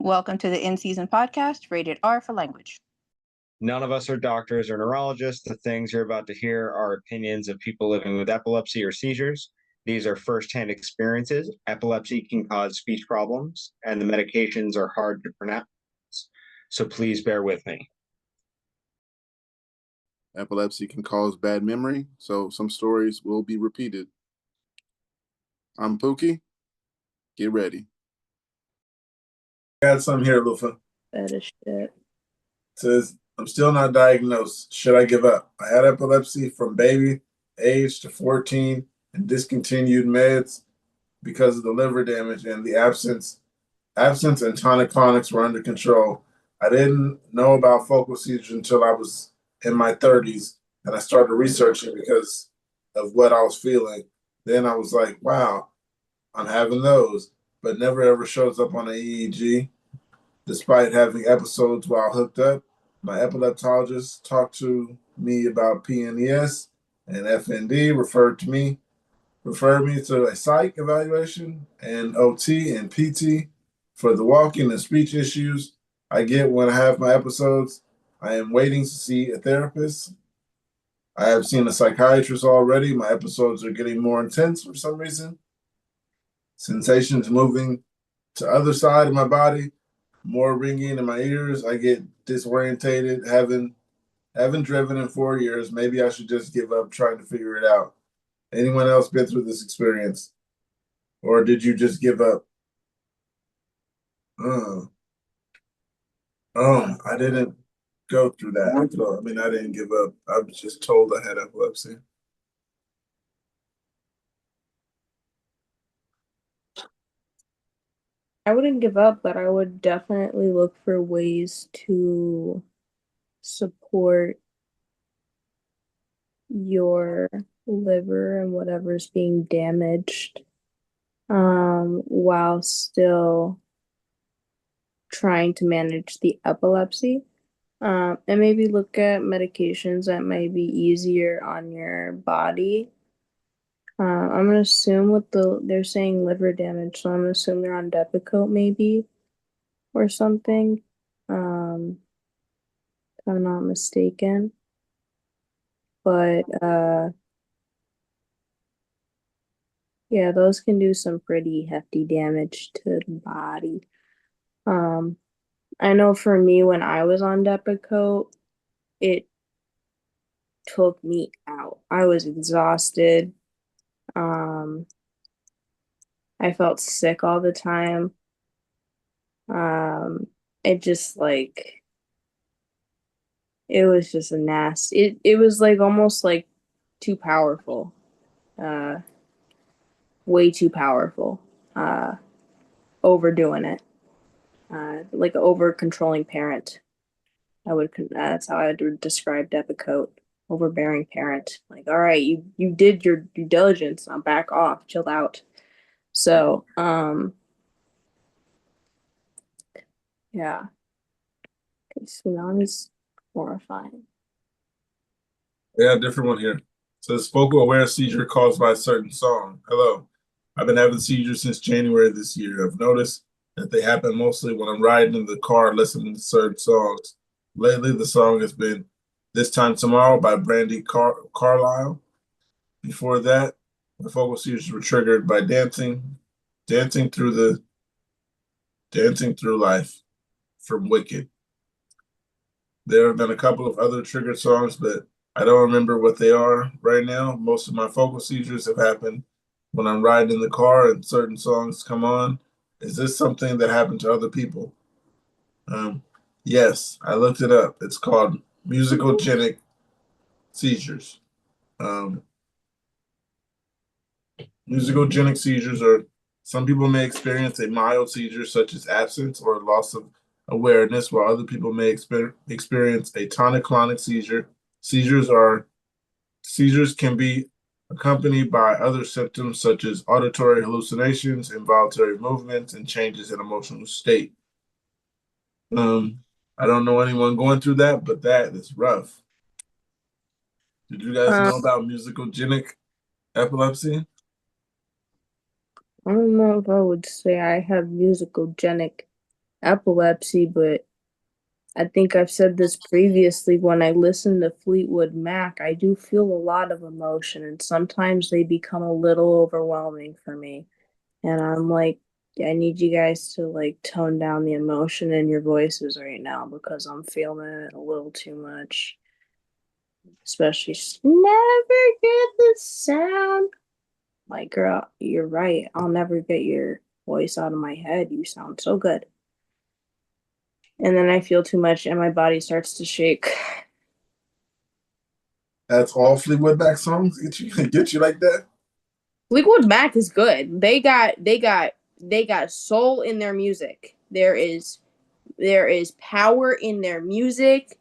Welcome to the In Season podcast, rated R for language. None of us are doctors or neurologists. The things you're about to hear are opinions of people living with epilepsy or seizures. These are firsthand experiences. Epilepsy can cause speech problems, and the medications are hard to pronounce. So please bear with me. Epilepsy can cause bad memory, so some stories will be repeated. I'm Pookie. Get ready. Got something here, Lufa. That is shit. Says, I'm still not diagnosed. Should I give up? I had epilepsy from baby age to 14 and discontinued meds because of the liver damage and the absence and tonic-clonics were under control. I didn't know about focal seizures until I was in my 30s, and I started researching because of what I was feeling. Then I was like, wow, I'm having those, but never ever shows up on an EEG. Despite having episodes while hooked up, my epileptologist talked to me about PNES and FND, referred me to a psych evaluation and OT and PT for the walking and speech issues I get when I have my episodes. I am waiting to see a therapist. I have seen a psychiatrist already. My episodes are getting more intense for some reason. Sensations moving to other side of my body, more ringing in my ears. I get disorientated. Haven't driven in 4 years. Maybe I should just give up trying to figure it out. Anyone else been through this experience? Or did you just give up? I didn't go through that. So, I didn't give up. I was just told I had epilepsy. I wouldn't give up, but I would definitely look for ways to support your liver and whatever's being damaged, while still trying to manage the epilepsy. And maybe look at medications that might be easier on your body. I'm gonna assume they're saying liver damage, so I'm gonna assume they're on Depakote maybe or something. If I'm not mistaken. But yeah, those can do some pretty hefty damage to the body. I know for me when I was on Depakote, it took me out. I was exhausted. I felt sick all the time. It just it was just a nasty. It was almost too powerful. Way too powerful. Overdoing it. Like an over controlling parent. That's how I would describe Depakote. Overbearing parent. Like, all right, you did your due diligence. Now back off, chill out. So, yeah. Okay, tsunami's horrifying. Yeah, different one here. It says focal aware seizure caused by a certain song. Hello. I've been having seizures since January this year. I've noticed that they happen mostly when I'm riding in the car listening to certain songs. Lately, the song has been This Time Tomorrow by Brandy Carlisle. Before that, the focal seizures were triggered by dancing through life from Wicked. There have been a couple of other triggered songs, but I don't remember what they are right now. Most of my focal seizures have happened when I'm riding in the car and certain songs come on. Is this something that happened to other people? Yes, I looked it up. It's called musicogenic seizures. Musicogenic seizures are, some people may experience a mild seizure such as absence or loss of awareness, while other people may experience a tonic-clonic seizure. Seizures can be accompanied by other symptoms such as auditory hallucinations, involuntary movements, and changes in emotional state. I don't know anyone going through that, but that is rough. Did you guys know about musicogenic epilepsy? I don't know if I would say I have musicogenic epilepsy, but I think I've said this previously. When I listen to Fleetwood Mac, I do feel a lot of emotion, and sometimes they become a little overwhelming for me. And I'm like, I need you guys to like tone down the emotion in your voices right now because I'm feeling it a little too much. Especially never get the sound. Like, girl, you're right. I'll never get your voice out of my head. You sound so good. And then I feel too much and my body starts to shake. That's all Fleetwood Mac songs get you like that. Fleetwood Mac is good. They got soul in their music. There is power in their music.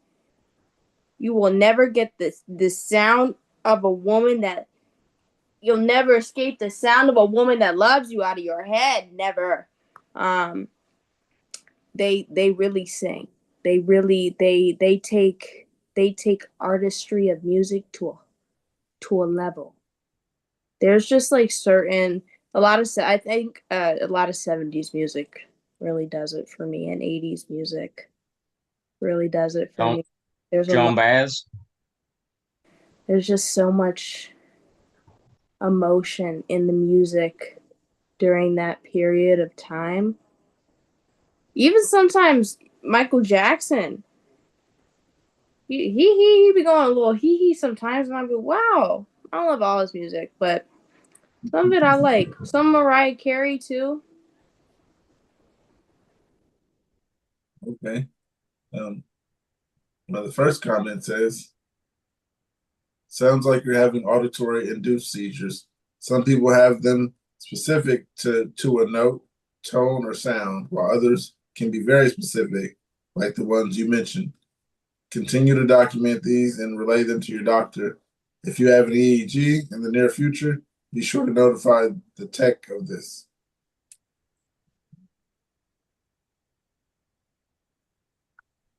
You will never get the sound of a woman that you'll never escape the sound of a woman that loves you out of your head. Never. They really sing. They take artistry of music to a level. There's just like I think a lot of 70s music really does it for me, and 80s music really does it for me. Joan Baez. There's just so much emotion in the music during that period of time. Even sometimes Michael Jackson, he be going a little hee sometimes, and I be wow. I don't love all his music, but some of it I like. Some Mariah Carey too. Okay. Well, the first comment says, sounds like you're having auditory induced seizures. Some people have them specific to a note, tone, or sound, while others can be very specific, like the ones you mentioned. Continue to document these and relay them to your doctor. If you have an EEG in the near future, be sure to notify the tech of this.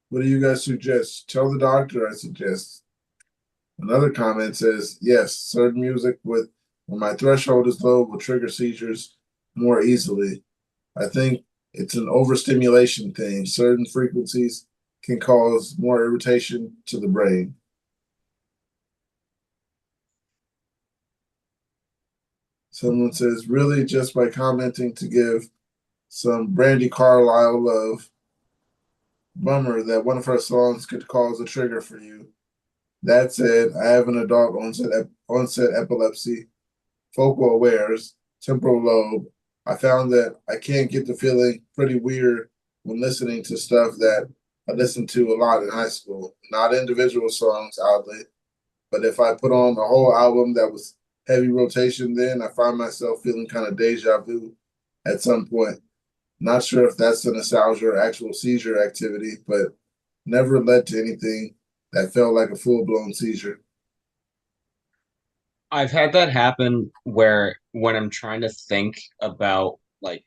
What do you guys suggest? Tell the doctor, I suggest. Another comment says, yes, certain music when my threshold is low will trigger seizures more easily. I think it's an overstimulation thing. Certain frequencies can cause more irritation to the brain. Someone says, really, just by commenting to give some Brandy Carlisle love. Bummer that one of her songs could cause a trigger for you. That said, I have an adult onset epilepsy, focal awares, temporal lobe. I found that I can't get the feeling pretty weird when listening to stuff that I listened to a lot in high school. Not individual songs, oddly, but if I put on a whole album that was heavy rotation, then I find myself feeling kind of deja vu at some point. Not sure if that's the nostalgia or actual seizure activity, but never led to anything that felt like a full-blown seizure. I've had that happen where when I'm trying to think about like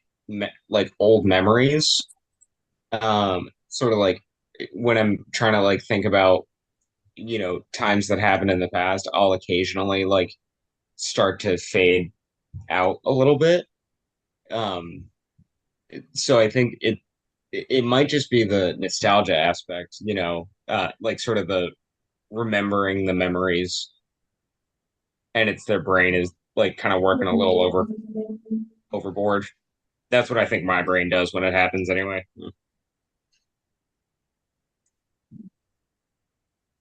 old memories, sort of like when I'm trying to like think about times that happened in the past, I'll occasionally like start to fade out a little bit. Um, so I think it might just be the nostalgia aspect, like sort of the remembering the memories, and it's their brain is like kind of working a little overboard. That's what I think my brain does when it happens anyway.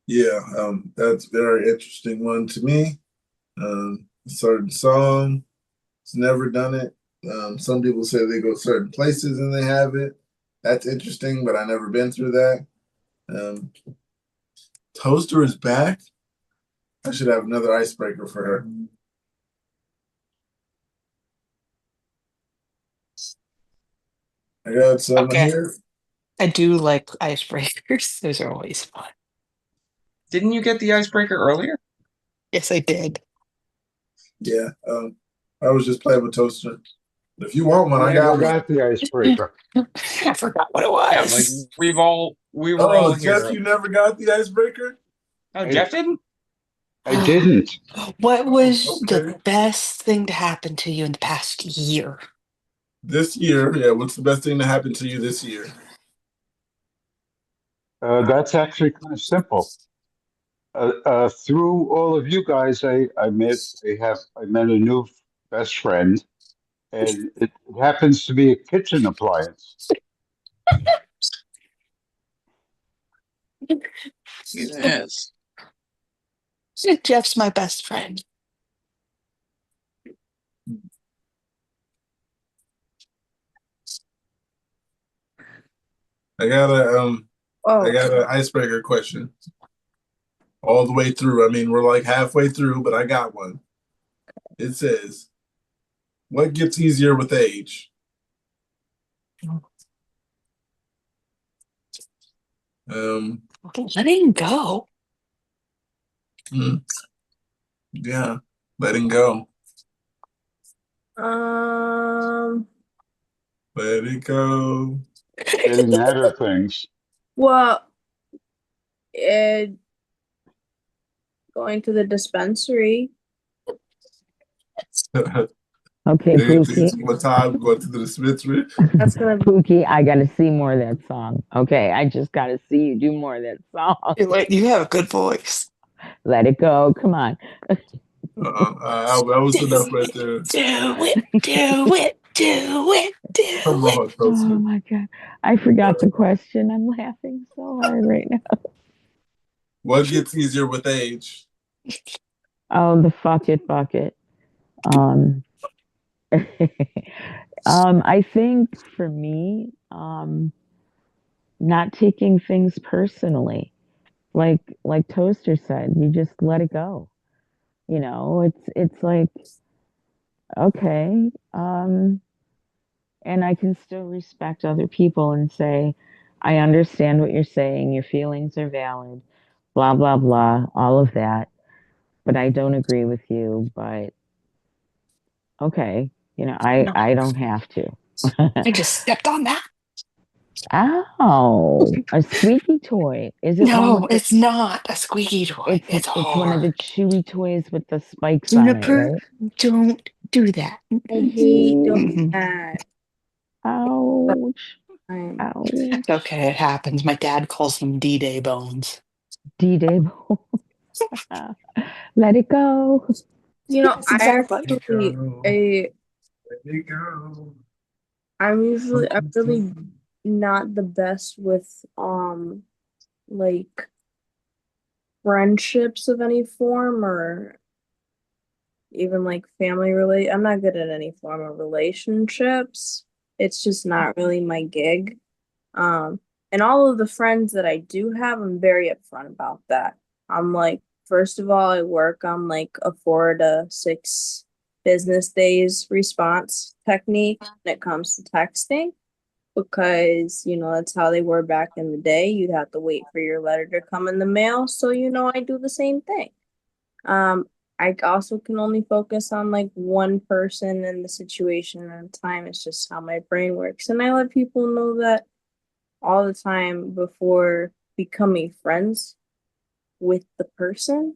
Yeah, that's a very interesting one to me. A certain song, it's never done it. Some people say they go certain places and they have it. That's interesting, but I never been through that. Toaster is back. I should have another icebreaker for her. I got someone here. I do like icebreakers. Those are always fun. Didn't you get the icebreaker earlier? Yes, I did. Yeah, I was just playing with Toaster. But if you want one, I got one. the icebreaker. I forgot what it Yeah, was. like we were all Jeff, here. you never got the icebreaker? Oh, Jeff didn't? I didn't. What was Okay. the best thing to happen to you in the past year? This year, yeah, what's the best thing to happen to you this year? That's actually kind of simple. Through all of you guys, I met a new best friend, and it happens to be a kitchen appliance. Yes. Jeff's my best friend. I got a Oh, an icebreaker question. All the way through. I mean, we're like halfway through, but I got one. It says, "What gets easier with age?" Letting go. Yeah, letting go. Let it go. Getting out of things. well, it going to the dispensary. Okay, Pookie. What time going to the dispensary? That's gonna be Pookie, I gotta see more of that song. Okay, I just gotta see you do more of that song. Wait, you have a good voice. Let it go. Come on. I was enough right there. Do it, do it, do it, do Come it. on, Oh Toaster. my God. I forgot the question. I'm laughing so hard right now. What gets easier with age? Oh, the fuck it bucket. Um, I think for me, not taking things personally. Like Toaster said, you just let it go. You know, it's like, okay, and I can still respect other people and say, I understand what you're saying, your feelings are valid, blah blah blah, all of that, but I don't agree with you, but okay, you know, No, I don't have to. I just stepped on that. Ow, a squeaky toy. Is it one No, with the it's not a squeaky toy. It's it's one of the hard. chewy toys with the spikes on it, Juniper, right? don't do that. I hate doing Ooh, that. ouch, I'm It's ouch. okay, it happens. My dad calls them D-Day bones. D-Day bones. Let it go. Yes, I exactly. actually I Let it go. I'm really not the best with like friendships of any form or even like I'm not good at any form of relationships. It's just not really my gig. Um, and all of the friends that I do have, I'm very upfront about that. I'm like, first of all, I work on like a 4 to 6 business days response technique when it comes to texting because, that's how they were back in the day. You'd have to wait for your letter to come in the mail. So, I do the same thing. Um, I also can only focus on like one person in the situation at a time. It's just how my brain works. And I let people know that all the time before becoming friends with the person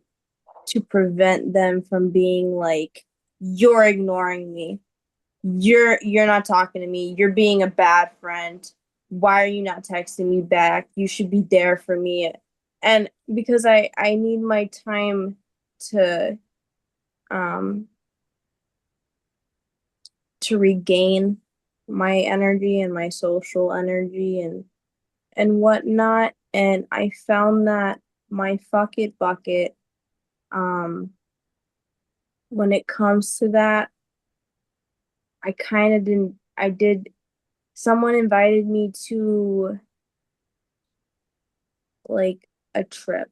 to prevent them from being like, you're ignoring me. You're not talking to me. You're being a bad friend. Why are you not texting me back? You should be there for me. And because I need my time to um to regain my energy and my social energy and whatnot. And I found that my fuck it bucket, um, when it comes to that, I kind of didn't, I did, someone invited me to like a trip.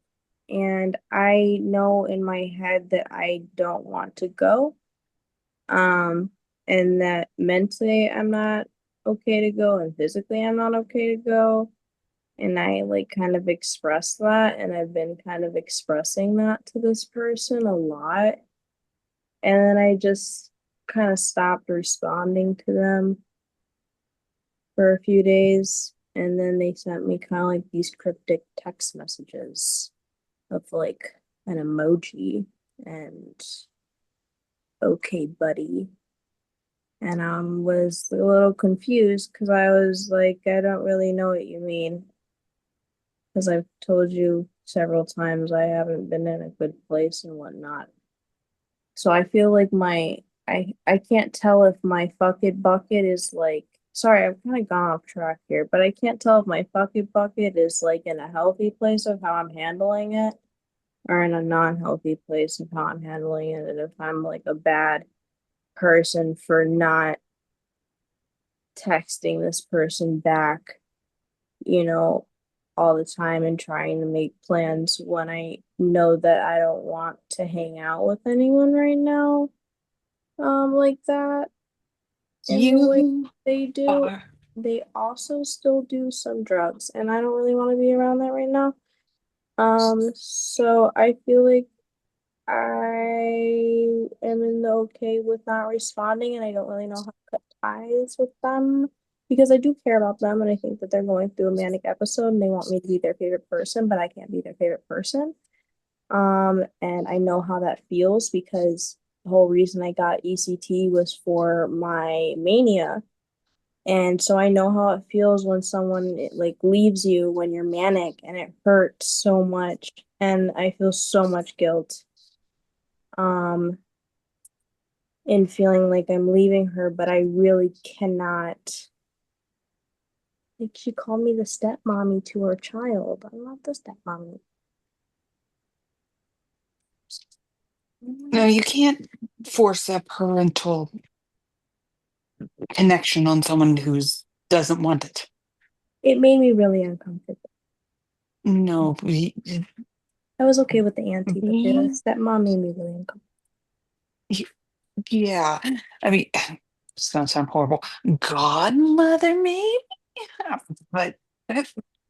And I know in my head that I don't want to go. Um, and that mentally I'm not okay to go and physically I'm not okay to go. And I like kind of express that, and I've been kind of expressing that to this person a lot. And then I just kind of stopped responding to them for a few days. And then they sent me kind of like these cryptic text messages of like an emoji and okay, buddy. And I was a little confused because I was like, I don't really know what you mean. because I've told you several times I haven't been in a good place and whatnot. So I feel like I can't tell if my fuck it bucket is like, sorry, I've kind of gone off track here, but I can't tell if my fuck it bucket is like in a healthy place of how I'm handling it or in a non-healthy place of how I'm handling it, and if I'm like a bad person for not texting this person back, you know, all the time and trying to make plans when I know that I don't want to hang out with anyone right now, like that in the way You they do. are. They also still do some drugs, and I don't really want to be around that right now. So I feel like I am in the okay with not responding, and I don't really know how to cut ties with them because I do care about them, and I think that they're going through a manic episode and they want me to be their favorite person, but I can't be their favorite person. And I know how that feels because the whole reason I got ECT was for my mania. And so I know how it feels when someone like leaves you when you're manic, and it hurts so much, and I feel so much guilt. Um, in feeling like I'm leaving her, but I really cannot. Like, she called me the stepmommy to her child. I'm not the stepmommy. No, you can't force a parental connection on someone who doesn't want it. It made me really uncomfortable. No, I was okay with the auntie, but the stepmom made me really uncomfortable. yeah. I mean, it's gonna sound horrible. Godmother, maybe, but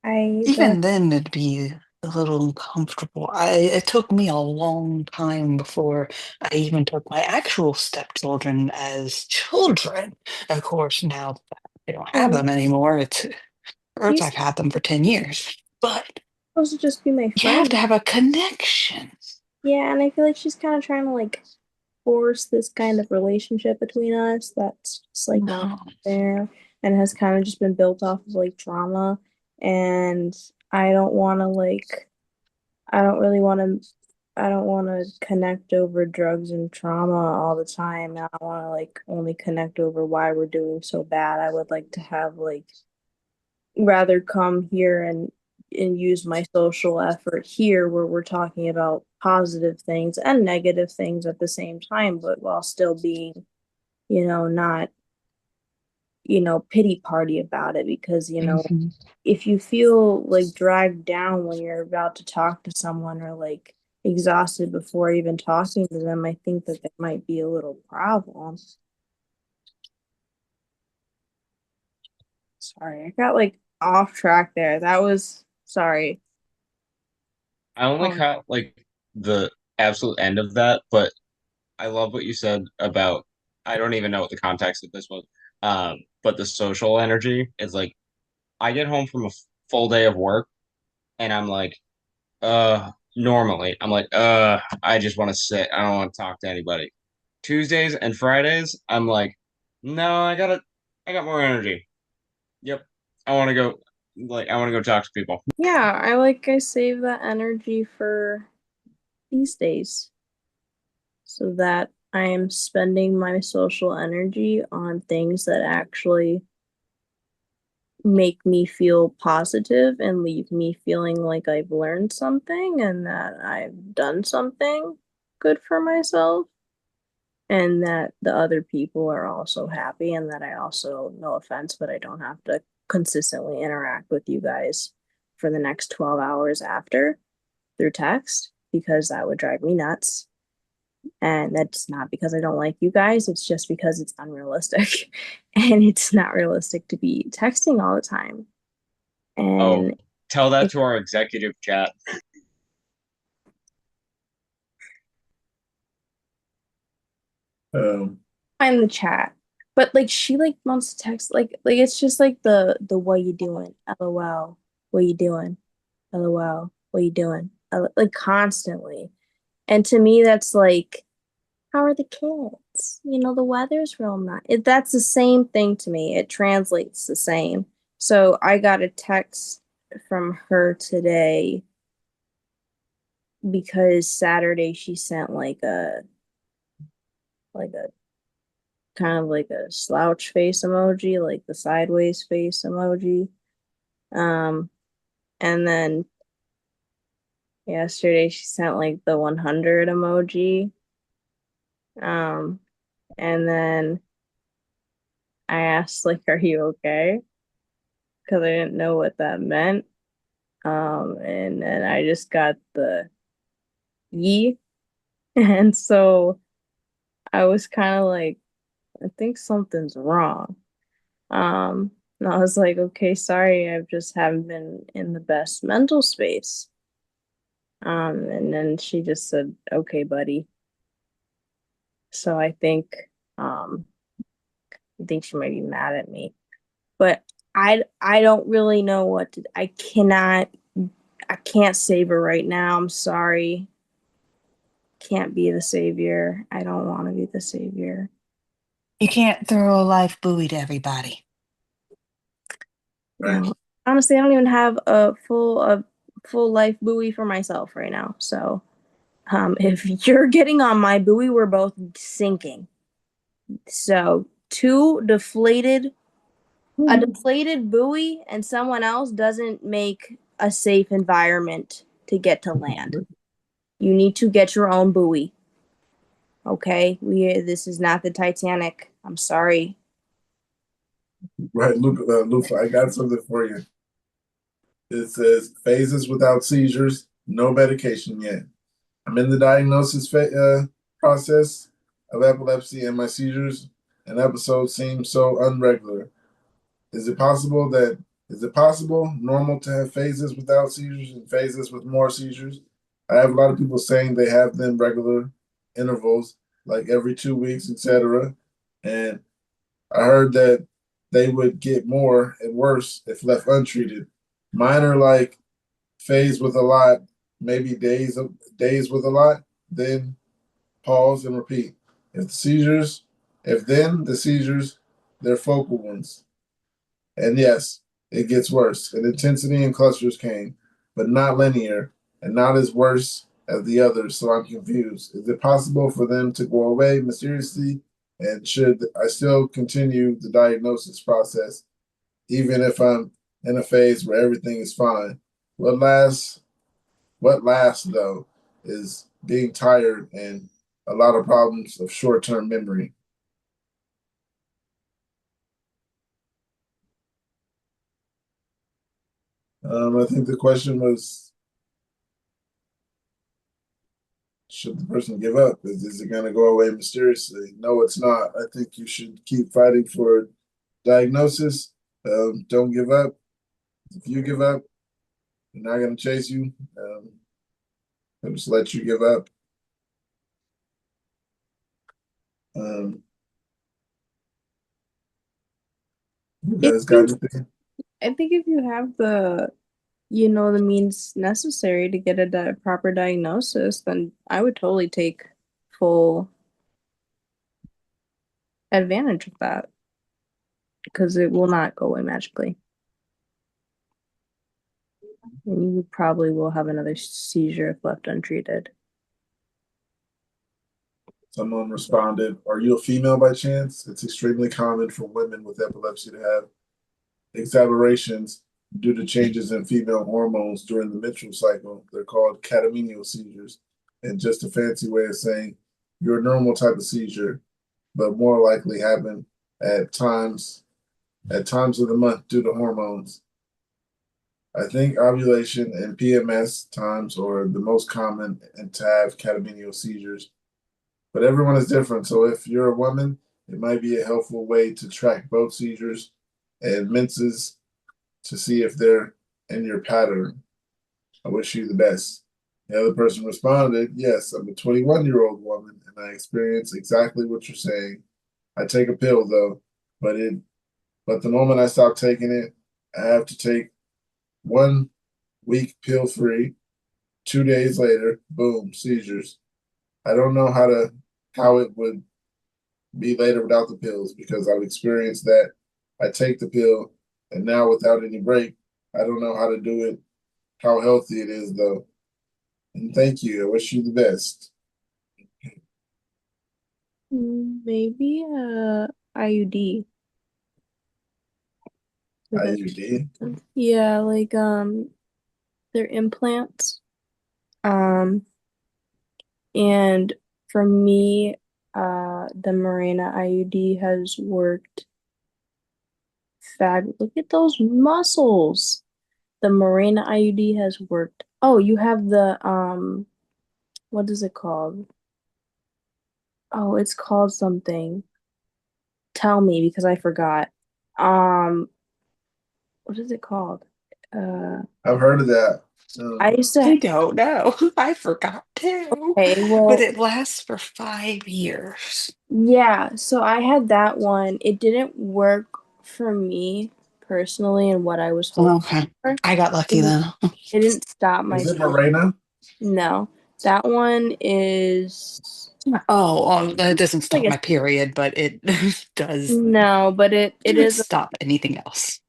even then, it'd be a little uncomfortable. It took me a long time before I even took my actual stepchildren as children. Of course, now that I don't have them anymore, it hurts. I've had them for 10 years, but supposed to just be my you have friend. to have a connection. Yeah, and I feel like she's kind of trying to like force this kind of relationship between us that's just like not No. there and has kind of just been built off of like trauma. And I don't want to like, I don't really want to, I don't want to connect over drugs and trauma all the time. I want to like only connect over why we're doing so bad. I would like to have like rather come here and use my social effort here where we're talking about positive things and negative things at the same time, but while still being, not, pity party about it because, Mhm. if you feel like dragged down when you're about to talk to someone or like exhausted before even talking to them, I think that there might be a little problem. Sorry, I got like off track there. That was sorry. I only caught like the absolute end of that, but I love what you said about I don't even know what the context of this was. But the social energy is like I get home from a full day of work and I'm like, normally I'm like, I just want to sit. I don't want to talk to anybody. Tuesdays and Fridays, I'm like, no, I got more energy. Yep. I want to go I want to go talk to people. Yeah, I save that energy for these days so that I am spending my social energy on things that actually make me feel positive and leave me feeling like I've learned something and that I've done something good for myself and that the other people are also happy and that I also, no offense, but I don't have to consistently interact with you guys for the next 12 hours after through text because that would drive me nuts. And that's not because I don't like you guys, it's just because it's unrealistic. And it's not realistic to be texting all the time. Oh, And tell that if to our executive chat. I'm in the chat, but like she like wants to text like it's just like the what you doing? LOL. What you doing? LOL. What you doing? Like constantly. And to me that's like how are the kids? The weather's real nice. That's the same thing to me. It translates the same. So I got a text from her today because Saturday she sent like a kind of like a slouch face emoji, like the sideways face emoji. And then yesterday she sent like the 100 emoji. And then I asked like, "Are you okay?" Because I didn't know what that meant. And then I just got the ye. And so I was kind of like, I think something's wrong. And I was like, okay, sorry, I just haven't been in the best mental space. And then she just said, okay, buddy. So I think she might be mad at me. But I don't really know what to, I can't save her right now. I'm sorry. Can't be the savior. I don't want to be the savior. You can't throw a life buoy to everybody. Right. No. Honestly, I don't even have a full life buoy for myself right now. So if you're getting on my buoy, we're both sinking. So a deflated buoy and someone else doesn't make a safe environment to get to land. You need to get your own buoy. Okay? This is not the Titanic. I'm sorry. Right, Luke, I got something for you. It says phases without seizures, no medication yet. I'm in the diagnosis process of epilepsy, and my seizures and episodes seem so unregular. Is it possible normal to have phases without seizures and phases with more seizures? I have a lot of people saying they have them regular intervals, like every 2 weeks, etc. And I heard that they would get more and worse if left untreated. Mine are like phase with a lot, maybe days with a lot, then pause and repeat. If then the seizures, they're focal ones. And yes, it gets worse. And intensity and clusters came, but not linear and not as worse as the others. So I'm confused. Is it possible for them to go away mysteriously? And should I still continue the diagnosis process, even if I'm in a phase where everything is fine? What lasts though is being tired and a lot of problems of short-term memory. I think the question was, should the person give up? Is it going to go away mysteriously? No, it's not. I think you should keep fighting for diagnosis. Don't give up. If you give up, they're not going to chase you. They'll just let you give up. You guys got anything? I think if you have the means necessary to get a proper diagnosis, then I would totally take full advantage of that because it will not go away magically. And you probably will have another seizure if left untreated. Someone responded, "Are you a female by chance? It's extremely common for women with epilepsy to have exacerbations due to changes in female hormones during the menstrual cycle. They're called catamenial seizures, and just a fancy way of saying you're a normal type of seizure, but more likely happen at times of the month due to hormones. I think ovulation and PMS times are the most common and to have catamenial seizures. But everyone is different. So if you're a woman, it might be a helpful way to track both seizures and menses to see if they're in your pattern. I wish you the best." The other person responded, "Yes, I'm a 21-year-old woman and I experience exactly what you're saying. I take a pill though, but the moment I stop taking it, I have to take 1 week pill free. 2 days later, boom, seizures. I don't know how it would be later without the pills because I've experienced that. I take the pill and now without any break, I don't know how to do it, how healthy it is though. And thank you. I wish you the best. Maybe IUD. IUD. Yeah, like they're implants. And for me, the Mirena IUD has worked Look at those muscles. The Mirena IUD has worked. Oh, you have the what is it called? Oh, it's called something. Tell me because I forgot. Um, what is it called? I've heard of that. I used I to. don't know. I forgot too. Okay, But well, it lasts for 5 years. yeah. So I had that one. It didn't work for me personally and what I was hoping Okay. for. I got lucky then. It didn't stop my Is it period. Mirena? No, that one is Oh, that doesn't like stop a my period, but it does no, but it is stop anything else.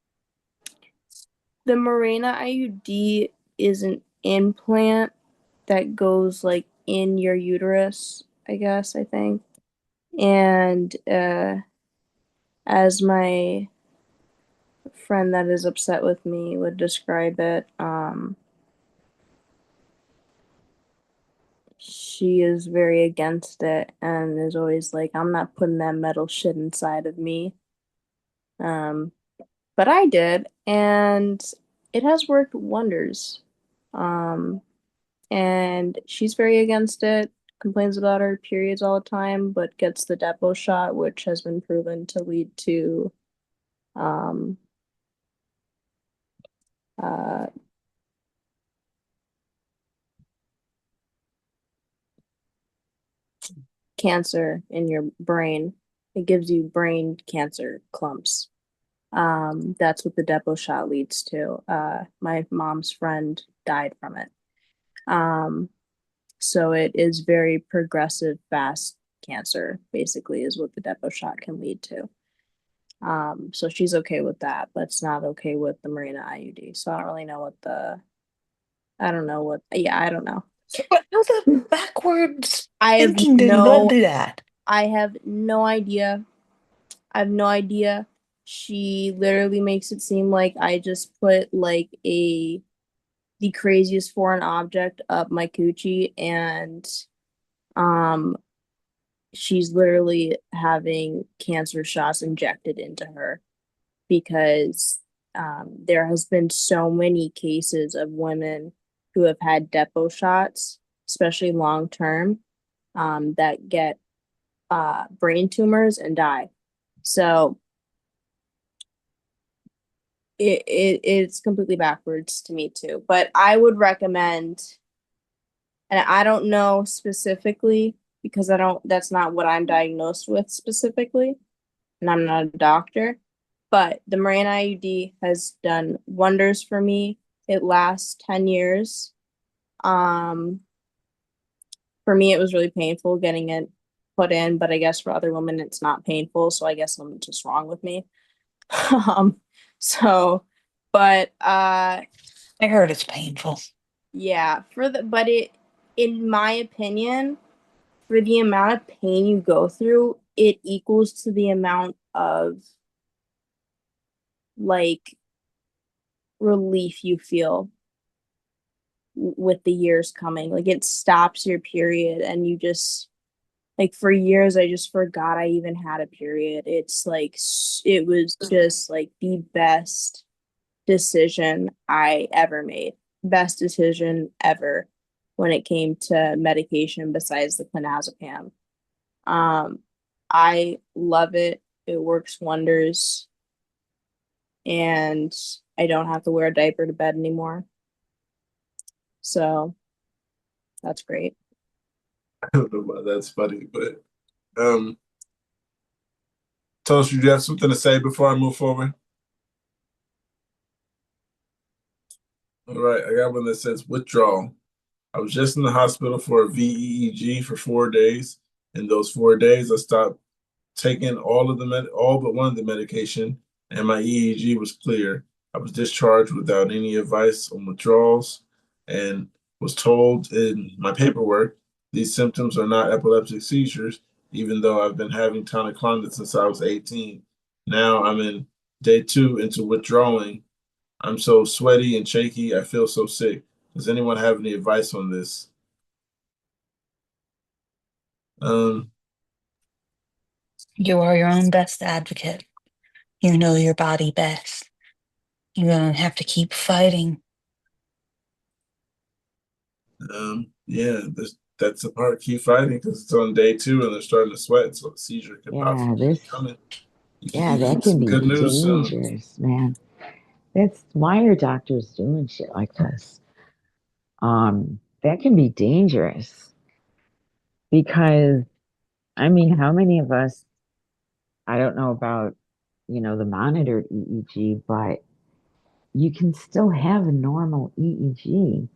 the Mirena IUD is an implant that goes like in your uterus, I guess, I think. And as my friend that is upset with me would describe it, she is very against it and is always like, I'm not putting that metal shit inside of me. But I did, and it has worked wonders. Um, and she's very against it, complains about her periods all the time, but gets the depot shot, which has been proven to lead to um, uh, cancer in your brain. It gives you brain cancer clumps. That's what the depot shot leads to. My mom's friend died from it. So it is very progressive, fast cancer, basically, is what the depot shot can lead to. So she's okay with that, but it's not okay with the Mirena IUD. So I don't really know I don't know I don't know. How the backwards I have thinking did led to that? I have no idea. I have no idea. She literally makes it seem like I just put like the craziest foreign object up my coochie and um she's literally having cancer shots injected into her because there has been so many cases of women who have had depot shots, especially long term, that get brain tumors and die. So it's completely backwards to me too. But I would recommend, and I don't know specifically because that's not what I'm diagnosed with specifically, and I'm not a doctor, but the Mirena IUD has done wonders for me. It lasts 10 years. For me, it was really painful getting it put in, but I guess for other women, it's not painful. So I guess something's just wrong with me. um, so, but I heard it's painful. yeah, but in my opinion, for the amount of pain you go through, it equals to the amount of like relief you feel with the years coming. Like it stops your period and you just like for years I just forgot I even had a period. It's like it was just like the best decision I ever made. Best decision ever when it came to medication besides the clonazepam. I love it. It works wonders. And I don't have to wear a diaper to bed anymore. So that's great. I don't know why that's funny, but Toast, you have something to say before I move forward? All right, I got one that says withdrawal. I was just in the hospital for a VEEG for 4 days. In those 4 days, I stopped taking all but one of the medication, and my EEG was clear. I was discharged without any advice on withdrawals and was told in my paperwork these symptoms are not epileptic seizures, even though I've been having tonic-clonic since I was 18. Now I'm in day 2 into withdrawing. I'm so sweaty and shaky. I feel so sick. Does anyone have any advice on this? Um, You are your own best advocate. You know your body best. You're going to have to keep fighting. yeah, that's the part. Keep fighting because it's on day 2 and they're starting to sweat, so a seizure could possibly be coming. You could be that getting can some be good news soon. dangerous, man. That's why are doctors doing shit like this? That can be dangerous because I mean, how many of us, I don't know about, the monitored EEG, but you can still have a normal EEG,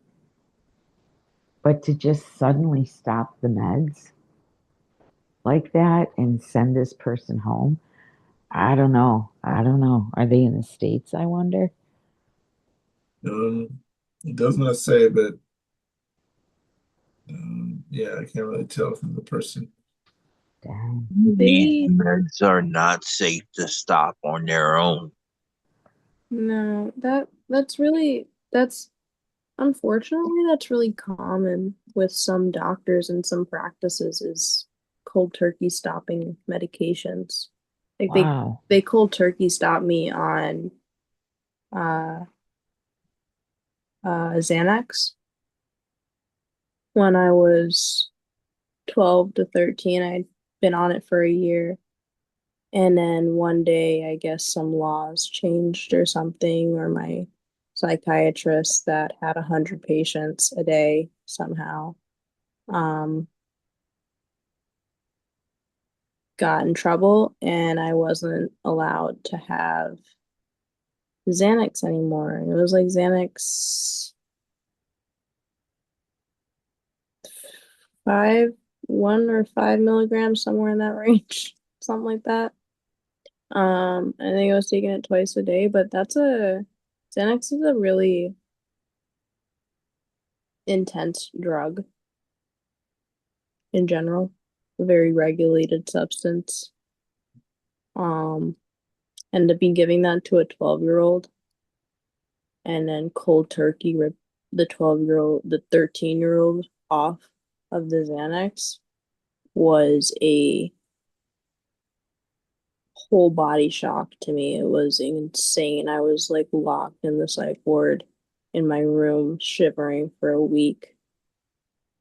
but to just suddenly stop the meds like that and send this person home, I don't know. I don't know. Are they in the States, I wonder? It does not say, but yeah, I can't really tell from the person. Damn. They These meds are not safe to stop on their own. no, that's unfortunately that's really common with some doctors and some practices is cold turkey stopping medications. Like Wow. they cold turkey stopped me on uh Xanax when I was 12 to 13. I'd been on it for a year. And then one day, I guess some laws changed or something, or my psychiatrist that had 100 patients a day somehow got in trouble, and I wasn't allowed to have Xanax anymore. And it was like Xanax 1 or 5 milligrams, somewhere in that range, something like that. I think I was taking it twice a day, but Xanax is a really intense drug in general, a very regulated substance. Ended up giving that to a 12-year-old and then cold turkey ripped the 13-year-old off of the Xanax was a whole body shock to me. It was insane. I was like locked in the psych ward in my room, shivering for a week.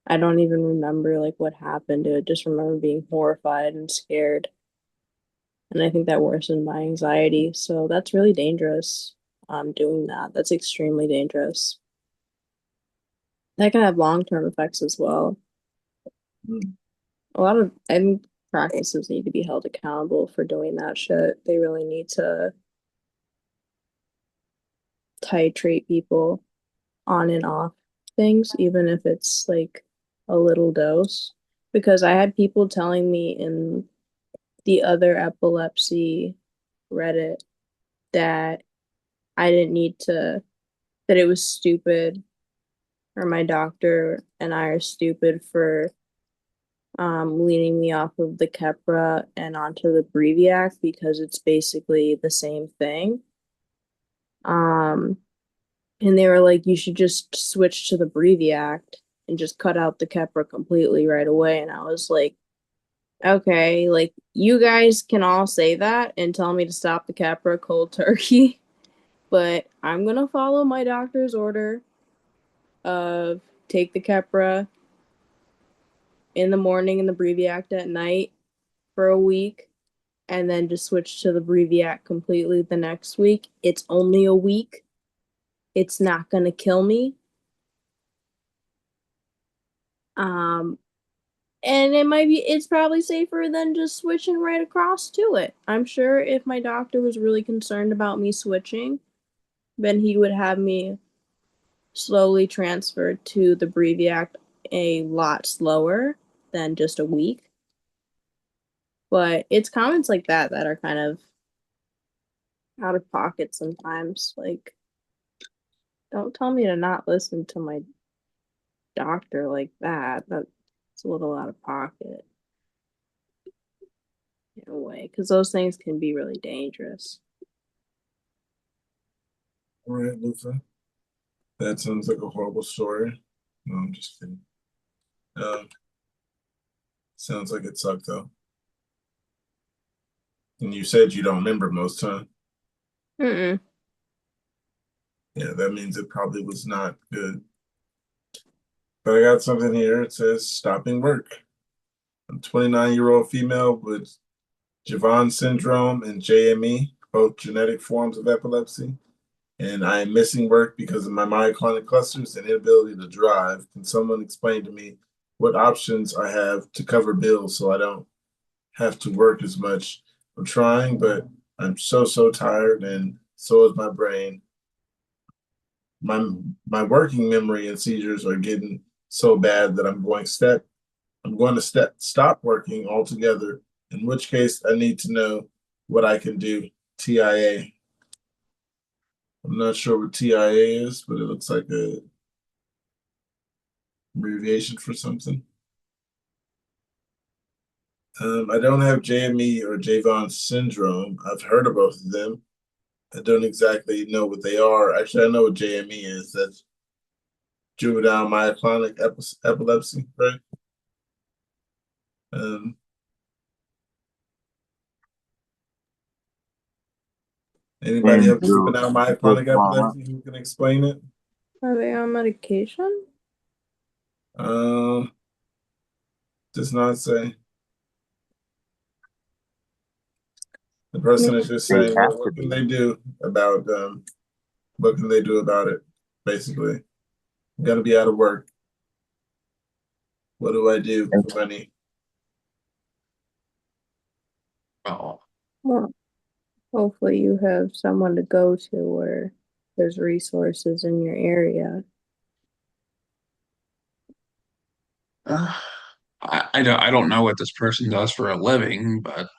I don't even remember like what happened. I just remember being horrified and scared. And I think that worsened my anxiety. So that's really dangerous. Doing that. That's extremely dangerous. That can have long-term effects as well. I think practices need to be held accountable for doing that shit. They really need to titrate people on and off things, even if it's like a little dose. Because I had people telling me in the other epilepsy Reddit that I didn't need to, that it was stupid, or my doctor and I are stupid for leaning me off of the Keppra and onto the Breviac because it's basically the same thing. And they were like, you should just switch to the Breviac and just cut out the Keppra completely right away. And I was like, okay, like you guys can all say that and tell me to stop the Keppra cold turkey, but I'm gonna follow my doctor's order of take the Keppra in the morning and the Breviac at night for a week, and then just switch to the Breviac completely the next week. It's only a week. It's not gonna kill me. And it's probably safer than just switching right across to it. I'm sure if my doctor was really concerned about me switching, then he would have me slowly transferred to the Breviac a lot slower than just a week. But it's comments like that that are kind of out of pocket sometimes. Like, don't tell me to not listen to my doctor like that. That's a little out of pocket in a way, because those things can be really dangerous. All right, Luther. That sounds like a horrible story. No, I'm just kidding. Sounds like it sucked though. And you said you don't remember most, huh? Mm-mm. Yeah, that means it probably was not good. But I got something here. It says stopping work. A 29-year-old female with Javon syndrome and JME, both genetic forms of epilepsy. And I am missing work because of my myoclonic clusters and inability to drive. Can someone explain to me what options I have to cover bills so I don't have to work as much? I'm trying, but I'm so tired, and so is my brain. My working memory and seizures are getting so bad that I'm going to stop working altogether, in which case I need to know what I can do. TIA. I'm not sure what TIA is, but it looks like a abbreviation for something. I don't have JME or Javon syndrome. I've heard of both of them. I don't exactly know what they are. Actually, I know what JME is. That's juvenile myoclonic epilepsy, right? Um, Anybody And have juvenile myoclonic mama. epilepsy who can explain it? Are they on medication? Um, does not say. The person is just They saying, have to what can be. they do about what can they do about it? Basically, I'm gonna be out of work. What do I do for money? Oh, Well, hopefully you have someone to go to where there's resources in your area. Uh, I don't know what this person does for a living, but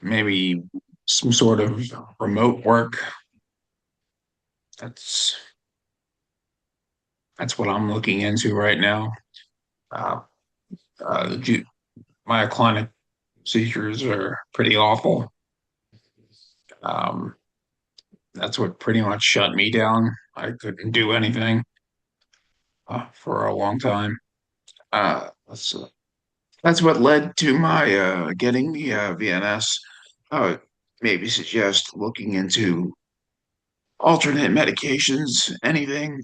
maybe some sort of remote work. That's that's what I'm looking into right now. Uh, the myoclonic seizures are pretty awful. Um, that's what pretty much shut me down. I couldn't do anything for a long time. Uh, that's that's what led to my getting the VNS. I would maybe suggest looking into alternate medications, anything,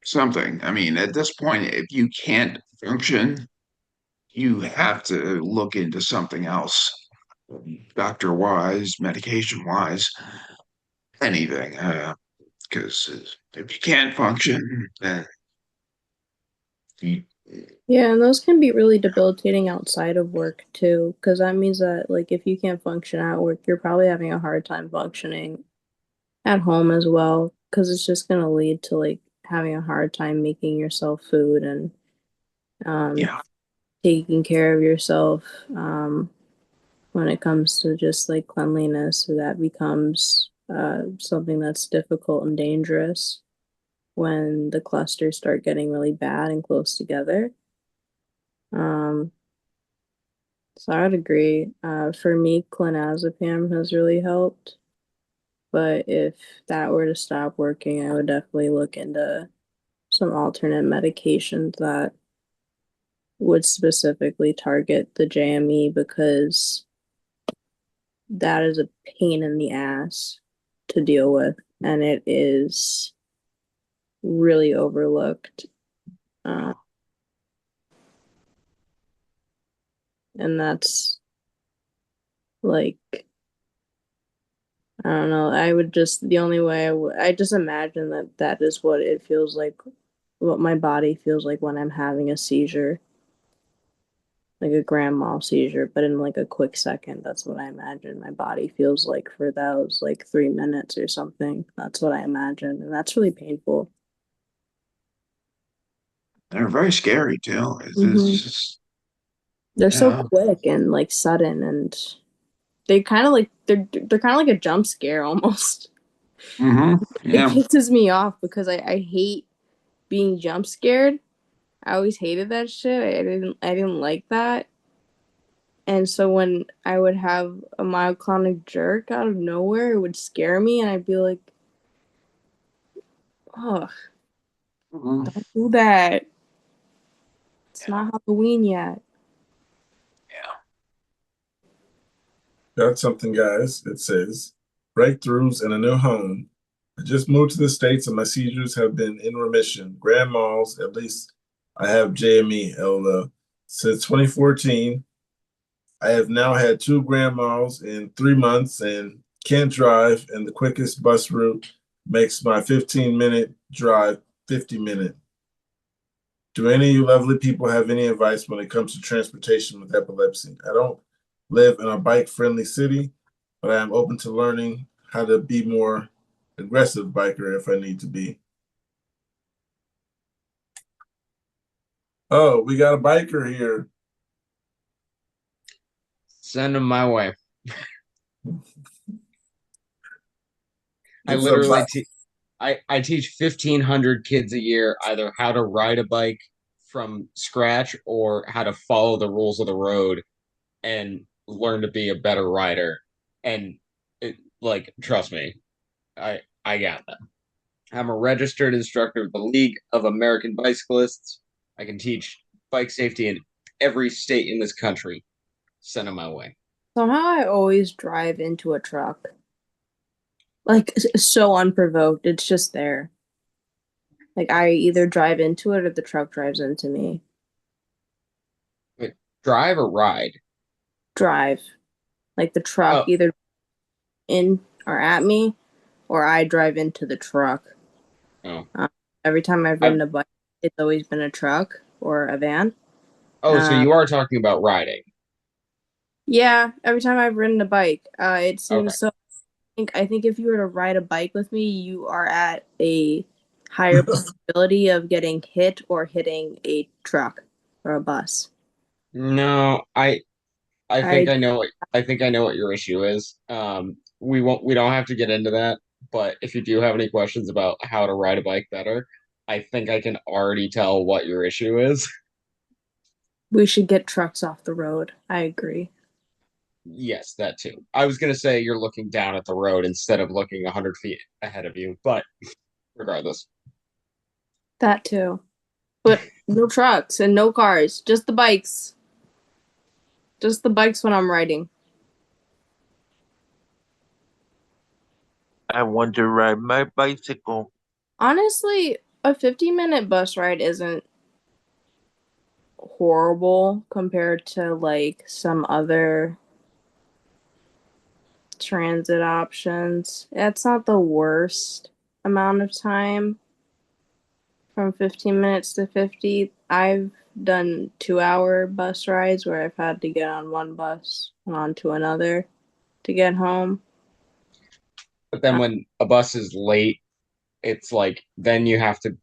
something. I mean, at this point, if you can't function, you have to look into something else, doctor wise, medication wise, anything. Because if you can't function, then you, Yeah, and those can be really debilitating outside of work too, because that means that like if you can't function at work, you're probably having a hard time functioning at home as well, because it's just gonna lead to like having a hard time making yourself food and um yeah, taking care of yourself when it comes to just like cleanliness. So that becomes something that's difficult and dangerous when the clusters start getting really bad and close together. Um, so I would agree. For me, clonazepam has really helped. But if that were to stop working, I would definitely look into some alternate medications that would specifically target the JME because that is a pain in the ass to deal with, and it is really overlooked. Uh, and that's like, I don't know. I would just, the only way I just imagine that that is what it feels like, what my body feels like when I'm having a seizure, like a grand mal seizure, but in like a quick second. That's what I imagine my body feels like for those like 3 minutes or something. That's what I imagine. And that's really painful. they're very scary too. It's Mm-hmm. just, They're so yeah, quick and like sudden and they kind of like they're kind of like a jump scare almost. Mm-hmm. It Yeah. pisses me off because I hate being jump scared. I always hated that shit. I didn't like that. And so when I would have a myoclonic jerk out of nowhere, it would scare me, and I'd be like, "Oh, Mhm. don't do that. It's Yeah. not Halloween yet." Got something, guys. It says breakthroughs in a new home. I just moved to the States and my seizures have been in remission. Grand malls, at least I have JME, LOL. Since 2014, I have now had 2 grand malls in 3 months and can't drive, and the quickest bus route makes my 15-minute drive 50 minute. Do any of you lovely people have any advice when it comes to transportation with epilepsy? I don't live in a bike-friendly city, but I am open to learning how to be more aggressive biker if I need to be. Oh, we got a biker here. Send them my way. I It's a literally bike. I teach 1,500 kids a year either how to ride a bike from scratch or how to follow the rules of the road and learn to be a better rider. And like, trust me, I got that. I'm a registered instructor of the League of American Bicyclists. I can teach bike safety in every state in this country. Send them my way. Somehow I always drive into a truck. Like, so unprovoked. It's just there. Like, I either drive into it or the truck drives into me. Wait, drive or ride? Drive. Like, the truck Oh, either in or at me, or I drive into the truck. oh. Every time I've I, ridden a bike, it's always been a truck or a van. so you are talking about riding. Yeah, every time I've ridden a bike, it Okay. seems so. I think if you were to ride a bike with me, you are at a higher possibility of getting hit or hitting a truck or a bus. No, I think I I know what your issue is. We don't have to get into that, but if you do have any questions about how to ride a bike better, I think I can already tell what your issue is. We should get trucks off the road. I agree. Yes, that too. I was gonna say you're looking down at the road instead of looking 100 feet ahead of you, but regardless. That too. But no trucks and no cars, just the bikes. Just the bikes when I'm riding. I want to ride my bicycle. Honestly, a 50-minute bus ride isn't horrible compared to like some other transit options. It's not the worst amount of time from 15 minutes to 50. I've done 2-hour bus rides where I've had to get on one bus and onto another to get home. But then when a bus is late, it's like then you have to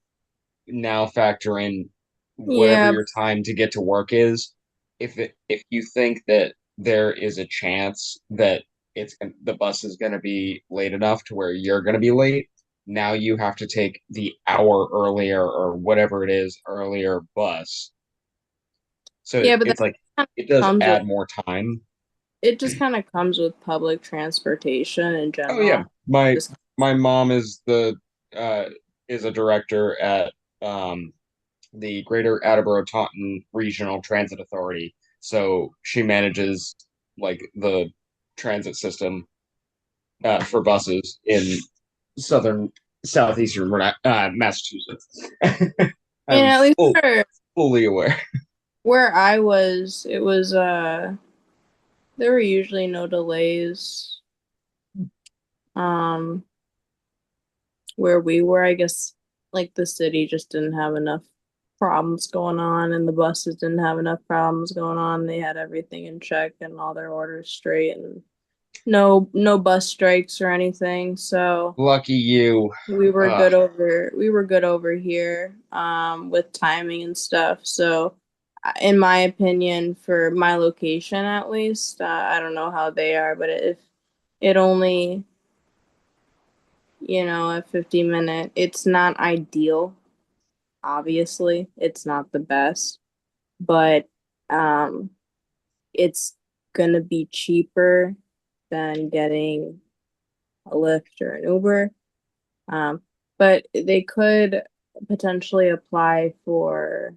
now factor in whatever Yeah, your time to get to work is. If you think that there is a chance that the bus is going to be late enough to where you're going to be late, now you have to take the hour earlier or whatever it is earlier bus. So yeah, but that it's like kind it of does comes with add more time. it just kind of comes with public transportation in Oh yeah, general. my Just my mom uh is a director at the Greater Attleboro Taunton Regional Transit Authority. So she manages like the transit system for buses in southeastern Massachusetts. and I'm at least fully aware. where I was, it was there were usually no delays. Um, where we were, I guess, like the city just didn't have enough problems going on, and the buses didn't have enough problems going on. They had everything in check and all their orders straight, and no bus strikes or anything. So Lucky you. we were good over here with timing and stuff. So in my opinion, for my location at least, I don't know how they are, but if it only, a 50-minute, it's not ideal. Obviously, it's not the best, but it's gonna be cheaper than getting a Lyft or an Uber. But they could potentially apply for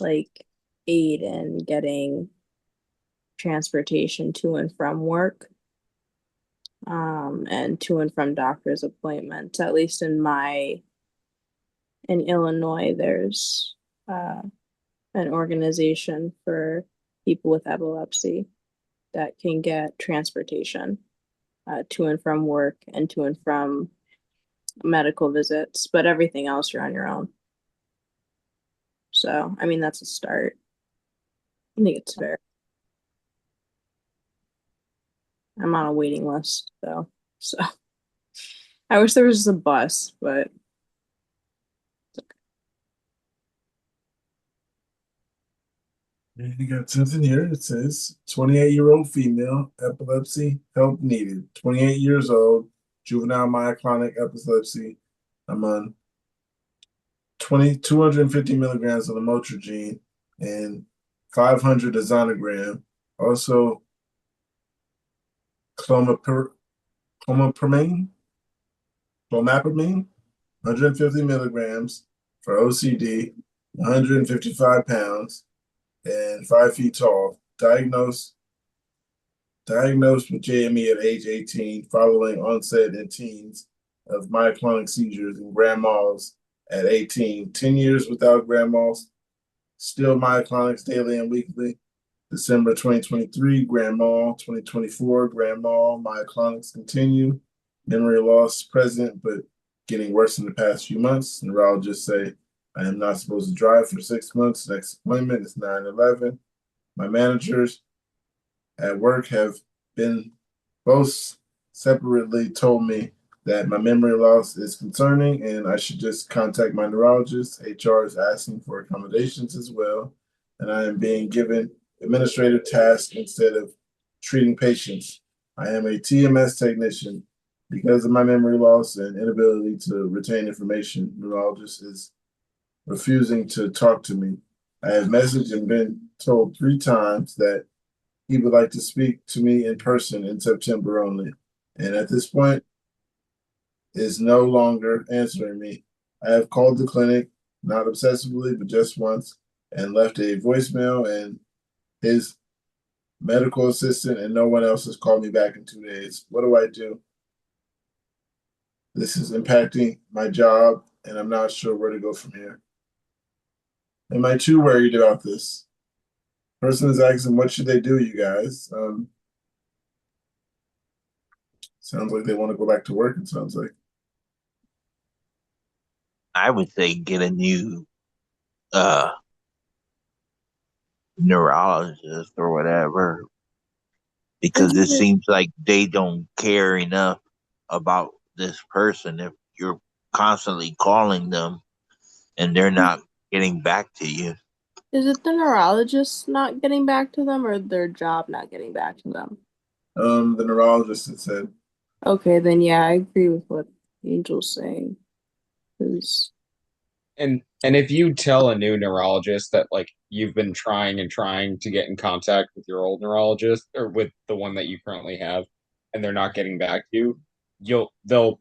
like aid in getting transportation to and from work, and to and from doctor's appointments. At least in Illinois, there's an organization for people with epilepsy that can get transportation to and from work and to and from medical visits, but everything else you're on your own. So, I mean, that's a start. I think it's fair. I'm on a waiting list, though. So, I wish there was a bus, but You got something here. It says 28-year-old female, epilepsy, help needed. 28 years old, juvenile myoclonic epilepsy. I'm on 250 milligrams of lamotrigine and 500 azonogram. Also, clomipramine, 150 milligrams for OCD, 155 pounds, and 5 feet tall. Diagnosed with JME at age 18, following onset in teens of myoclonic seizures and grand mals at 18. 10 years without grand mals, still myoclonics daily and weekly. December 2023, grand mal. 2024, grand mal. Myoclonics continue. Memory loss present, but getting worse in the past few months. Neurologists say I am not supposed to drive for 6 months. Next appointment is 9/11. My managers at work have been both separately told me that my memory loss is concerning and I should just contact my neurologist. HR is asking for accommodations as well, and I am being given administrative tasks instead of treating patients. I am a TMS technician. Because of my memory loss and inability to retain information, neurologist is refusing to talk to me. I have messaged and been told 3 times that he would like to speak to me in person in September only. And at this point, is no longer answering me. I have called the clinic, not obsessively, but just once, and left a voicemail, and his medical assistant and no one else has called me back in 2 days. What do I do? This is impacting my job, and I'm not sure where to go from here. Am I too worried about this? Person is asking, what should they do, you guys? Sounds like they want to go back to work, it sounds like. I would say get a new neurologist or whatever, because it seems like they don't care enough about this person if you're constantly calling them and they're not getting back to you. Is it the neurologist not getting back to them or their job not getting back to them? The neurologist had said. Okay, then yeah, I agree with what Angel's saying. And if you tell a new neurologist that like you've been trying and trying to get in contact with your old neurologist or with the one that you currently have, and they're not getting back to you, they'll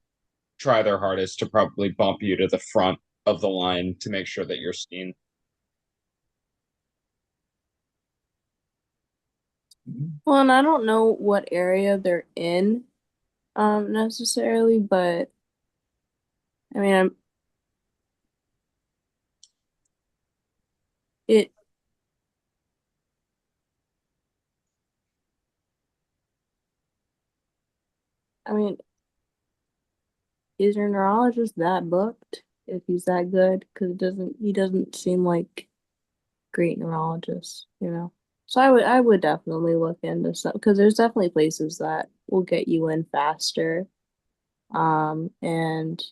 try their hardest to probably bump you to the front of the line to make sure that you're seen. Well, and I don't know what area they're in, necessarily, but I mean, I mean, is your neurologist that booked if he's that good? Because he doesn't seem like great neurologist, you know. So I would definitely look into stuff because there's definitely places that will get you in faster, and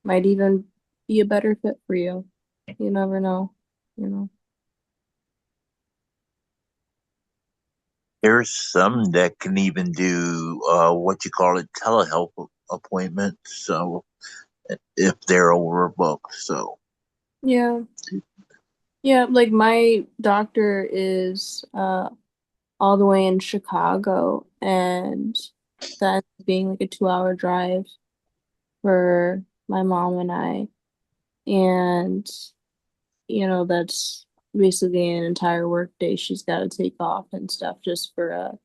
might even be a better fit for you. you never know, you know. There's some that can even do what you call it telehealth appointments. So if they're overbooked, so Yeah. Yeah, like my doctor is all the way in Chicago, and that being like a 2-hour drive for my mom and I. And, that's basically an entire work day she's got to take off and stuff just for a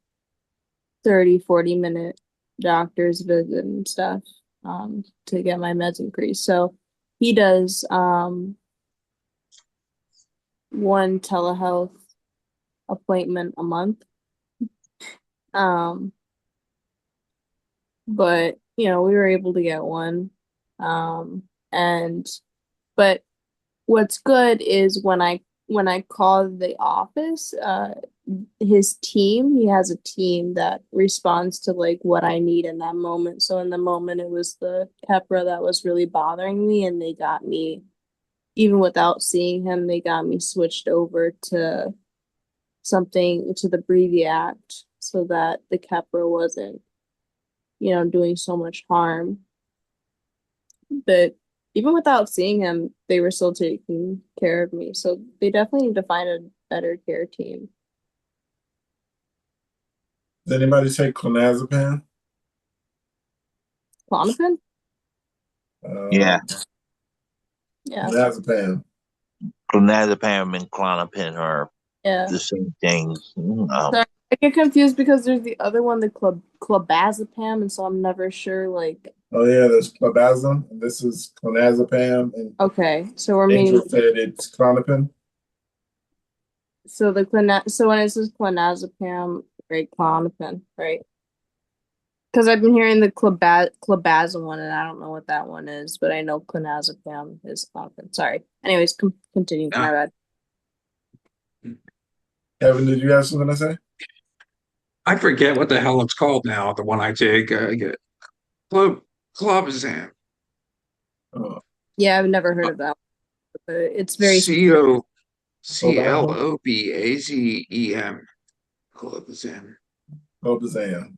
30-40 minute doctor's visit and stuff to get my meds increased. So he does one telehealth appointment a month. Um, but we were able to get one. And but what's good is when I call the office, his team, he has a team that responds to like what I need in that moment. So in the moment it was the Keppra that was really bothering me, and they got me, even without seeing him, they got me switched over to something, to the Breviact, so that the Keppra wasn't, doing so much harm. But even without seeing him, they were still taking care of me. So they definitely need to find a better care team. Does anybody take clonazepam? Clonopin? yeah, Yeah. Clonazepam. clonazepam and Klonopin are Yeah. the same thing. Sorry, I get confused because there's the other one, the clobazepam, and so I'm never sure, like. Oh yeah, there's clobazam, and this is clonazepam, and Okay, so we're meaning. Angel said it's Klonopin. So so when it says clonazepam, right, Klonopin, right? Because I've been hearing the clobazam one, and I don't know what that one is, but I know clonazepam is Klonopin. Sorry. Anyways, continue. My bad. Kevin, did you have something to say? I forget what the hell it's called now. The one I take, clobazam. Oh, Yeah, I've never heard of that one, but it's very. Clobazem. Clobazam. clobazam.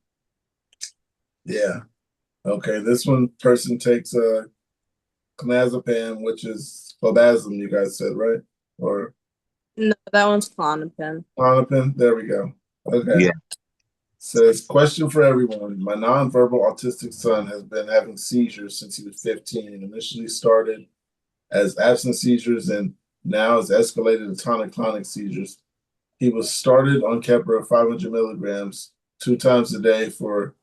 Yeah. Okay. This one person takes clonazepam, which is clobazam. You guys said right, or No, that one's Klonopin. Klonopin? There we go. Okay. Yeah. Says, question for everyone. My nonverbal autistic son has been having seizures since he was 15. Initially started as absent seizures and now has escalated to tonic-clonic seizures. He was started on Keppra 500 milligrams 2 times a day for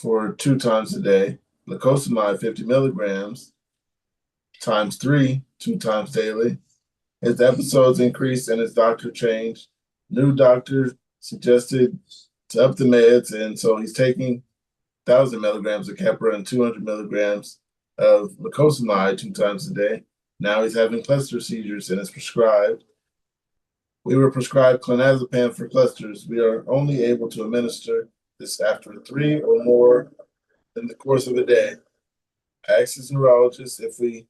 2 times a day. Lacosamide 50 milligrams times 3, 2 times daily. His episodes increased and his doctor changed. New doctor suggested to up the meds, and so he's taking 1,000 milligrams of Keppra and 200 milligrams of lacosamide 2 times a day. Now he's having cluster seizures and is prescribed. We were prescribed clonazepam for clusters. We are only able to administer this after 3 or more in the course of a day. I asked his neurologist if we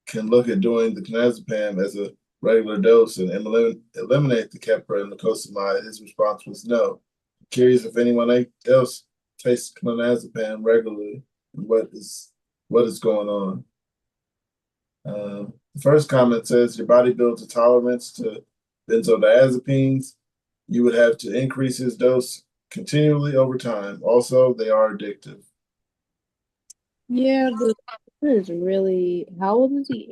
can look at doing the clonazepam as a regular dose and eliminate the Keppra and lacosamide. His response was no. I'm curious if anyone else takes clonazepam regularly and what is going on. The first comment says your body builds a tolerance to benzodiazepines. You would have to increase his dose continually over time. Also, they are addictive. Yeah, the is really. How old is he?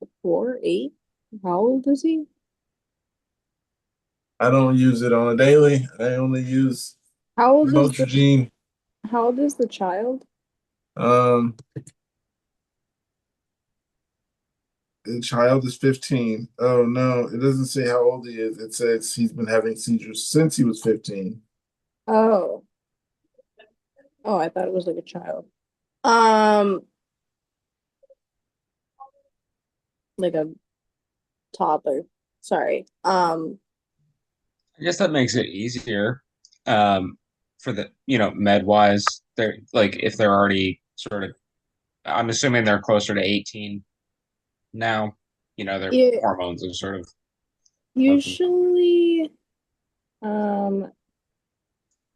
8? 4, 8? How old is he? I don't use it on a daily. I only use How old is Motrigine. How old is the child? The child is 15. Oh no, it doesn't say how old he is. It says he's been having seizures since he was 15. Oh. Oh, I thought it was like a child. Like a toddler. Sorry. I guess that makes it easier for the med wise. They're like if they're already sort of I'm assuming they're closer to 18 now. Their Yeah, hormones are sort of working. usually,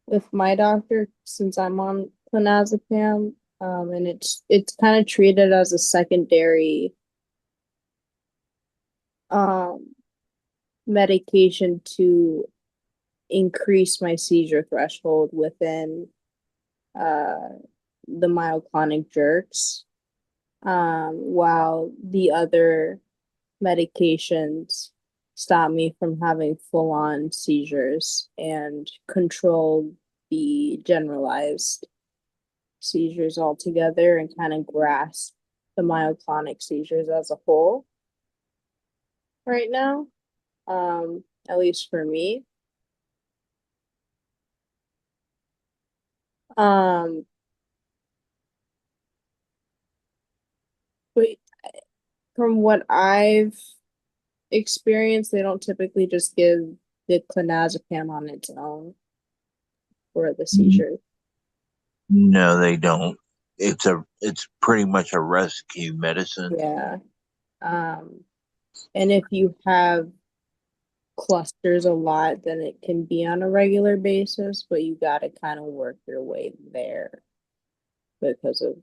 with my doctor, since I'm on clonazepam, and it's kind of treated as a secondary medication to increase my seizure threshold within uh the myoclonic jerks, while the other medications stop me from having full-on seizures and control the generalized seizures altogether and kind of grasp the myoclonic seizures as a whole right now, at least for me. Um, but from what I've experienced, they don't typically just give the clonazepam on its own for the seizure. No, they don't. It's pretty much a rescue medicine. Yeah. And if you have clusters a lot, then it can be on a regular basis, but you got to kind of work your way there because of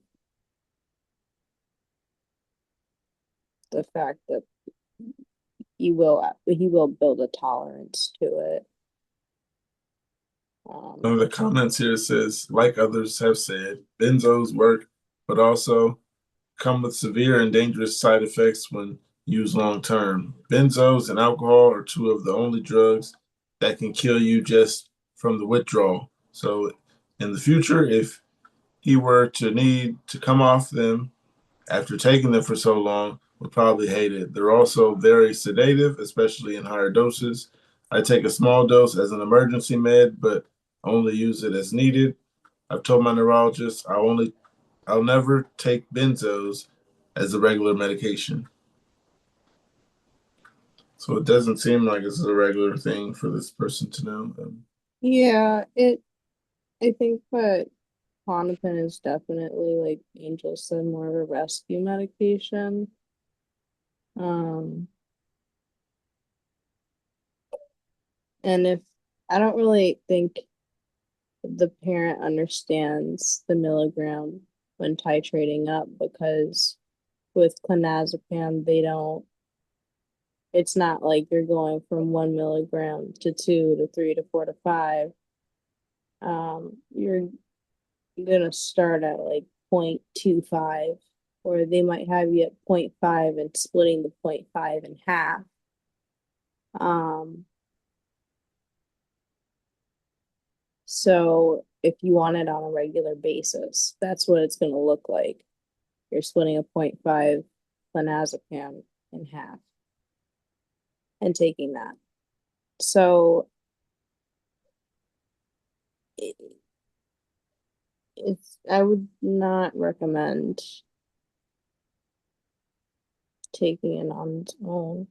the fact that he will build a tolerance to it. One of the comments here says, like others have said, benzos work, but also come with severe and dangerous side effects when used long term. Benzos and alcohol are two of the only drugs that can kill you just from the withdrawal. So, in the future, if he were to need to come off them after taking them for so long, would probably hate it. They're also very sedative, especially in higher doses. I take a small dose as an emergency med, but only use it as needed. I've told my neurologist I'll never take benzos as a regular medication. So it doesn't seem like it's a regular thing for this person to know. Yeah, I think that Klonopin is definitely, like Angel said, more of a rescue medication. And if I don't really think the parent understands the milligram when titrating up, because with clonazepam it's not like you're going from 1 milligram to 2 to 3 to 4 to 5. You're gonna start at like 0.25, or they might have you at 0.5 and splitting the 0.5 in half. So if you want it on a regular basis, that's what it's going to look like. You're splitting a 0.5 clonazepam in half and taking that. So I would not recommend taking it on its own.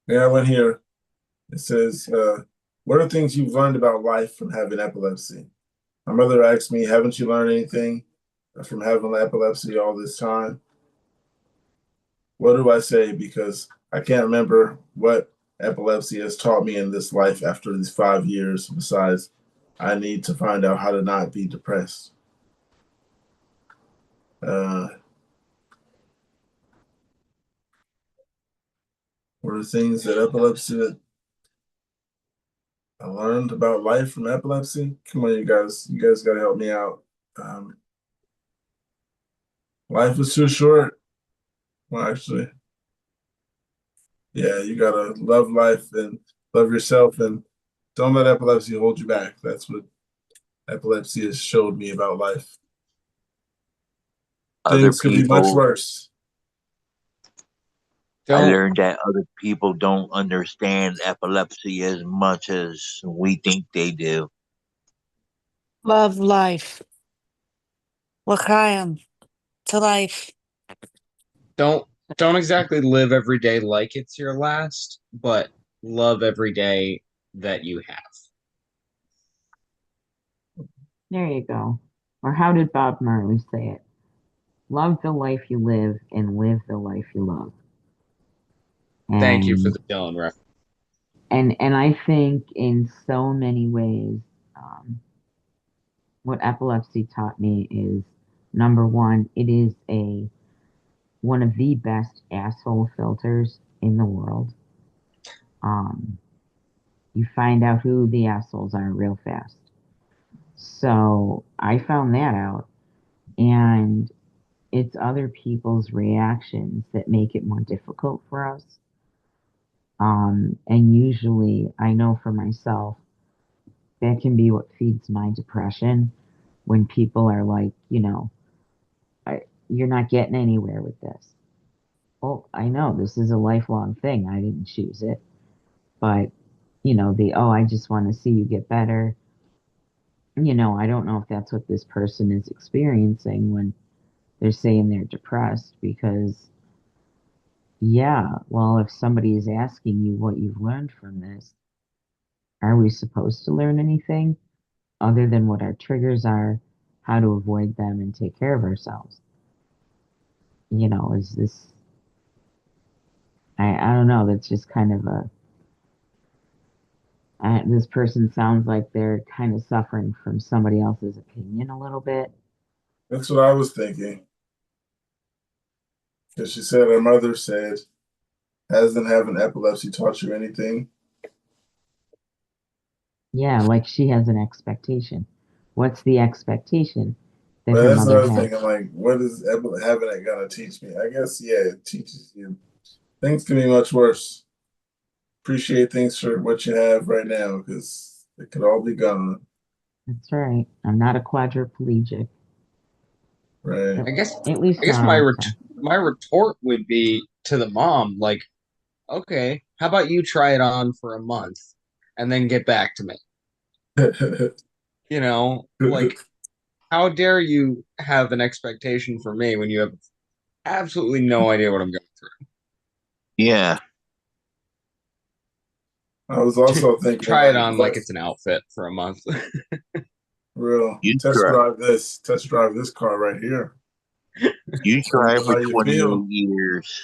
Yeah, I went here. It says, what are things you've learned about life from having epilepsy? My mother asked me, haven't you learned anything from having epilepsy all this time? What do I say? Because I can't remember what epilepsy has taught me in this life after these 5 years. Besides, I need to find out how to not be depressed. What are the things that epilepsy that I learned about life from epilepsy? Come on, you guys got to help me out. Life is too short. Well, actually, yeah, you gotta love life and love yourself, and don't let epilepsy hold you back. That's what epilepsy has showed me about life. Other Things could be much people, worse. I Don't learned that other people don't understand epilepsy as much as we think they do. Love life. L'chaim to life. don't don't exactly live every day like it's your last, but love every day that you have. There you go. Or how did Bob Marley say it? Love the life you live and live the life you love. Thank you for And the Dylan reference. and I think in so many ways, what epilepsy taught me is number one, it is a one of the best asshole filters in the world. Um, you find out who the assholes are real fast. So I found that out, and it's other people's reactions that make it more difficult for us. And usually, I know for myself, that can be what feeds my depression when people are like, you're not getting anywhere with this. Well, I know this is a lifelong thing. I didn't choose it. But, I just want to see you get better. I don't know if that's what this person is experiencing when they're saying they're depressed because, yeah, well, if somebody is asking you what you've learned from this, are we supposed to learn anything other than what our triggers are, how to avoid them, and take care of ourselves? Is this, I don't know, that's just kind of this person sounds like they're kind of suffering from somebody else's opinion a little bit. That's what I was thinking. Because she said her mother said, hasn't having epilepsy taught you anything? Yeah, like she has an expectation. What's the expectation that But her that's mother another has? thing. I'm like, what is having it gonna teach me? I guess, yeah, it teaches you. Things can be much worse. Appreciate things for what you have right now because it could all be gone. That's right. I'm not a quadriplegic. Right. At, I guess at least I guess not my all the ret time. my retort would be to the mom, like, okay, how about you try it on for a month and then get back to me? Like, how dare you have an expectation for me when you have absolutely no idea what I'm going Yeah. I was through? also thinking, Try it like, on like what it's an outfit for a month. real You try. test drive this car right here. You Let me try know for how you 28 feel. years.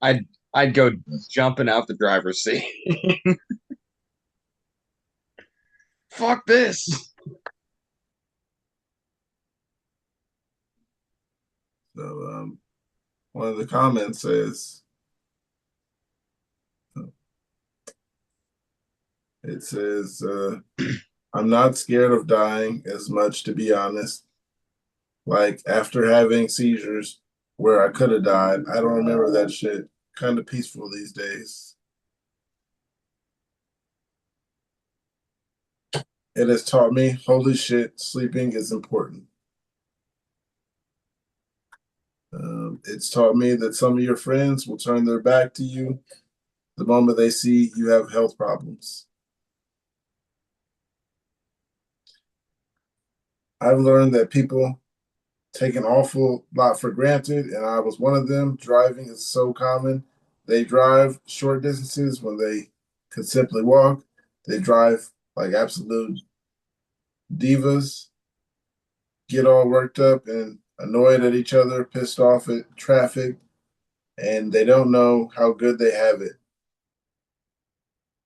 I'd go jumping out the driver's seat. Fuck this. So, one of the comments says, it says, I'm not scared of dying as much, to be honest. Like after having seizures where I could have died, I don't remember that shit. Kind of peaceful these days. It has taught me, holy shit, sleeping is important. It's taught me that some of your friends will turn their back to you the moment they see you have health problems. I've learned that people take an awful lot for granted, and I was one of them. Driving is so common. They drive short distances when they could simply walk. They drive like absolute divas, get all worked up and annoyed at each other, pissed off at traffic, and they don't know how good they have it.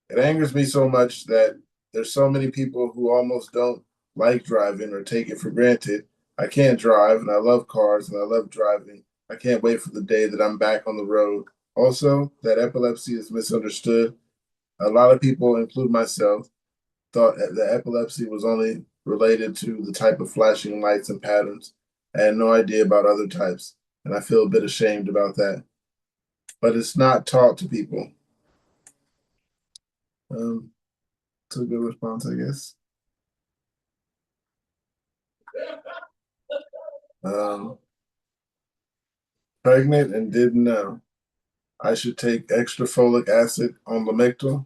It angers me so much that there's so many people who almost don't like driving or take it for granted. I can't drive, and I love cars, and I love driving. I can't wait for the day that I'm back on the road. Also, that epilepsy is misunderstood. A lot of people, include myself, thought that epilepsy was only related to the type of flashing lights and patterns. I had no idea about other types, and I feel a bit ashamed about that. But it's not taught to people. It's a good response, I guess. Um, Pregnant and didn't know. I should take extra folic acid on Lamictal.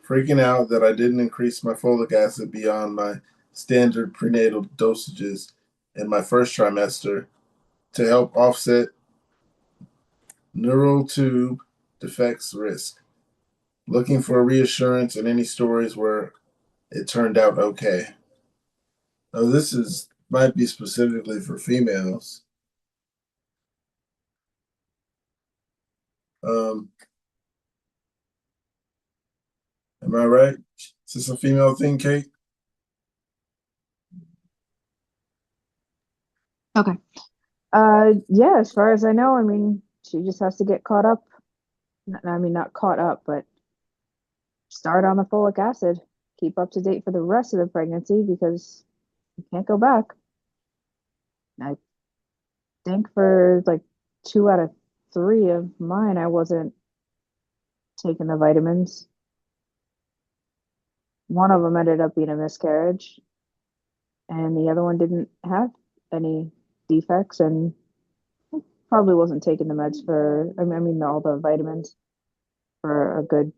Freaking out that I didn't increase my folic acid beyond my standard prenatal dosages in my first trimester to help offset neural tube defects risk. Looking for reassurance in any stories where it turned out okay. Oh, this is might be specifically for females. Um, am I right? Is this a female thing, Kate? Okay. Yeah, as far as I know, I mean, she just has to get caught up. I mean, not caught up, but start on the folic acid. Keep up to date for the rest of the pregnancy because you can't go back. I think for like 2 out of 3 of mine, I wasn't taking the vitamins. One of them ended up being a miscarriage, and the other one didn't have any defects and probably wasn't taking the meds for, I mean all the vitamins for a good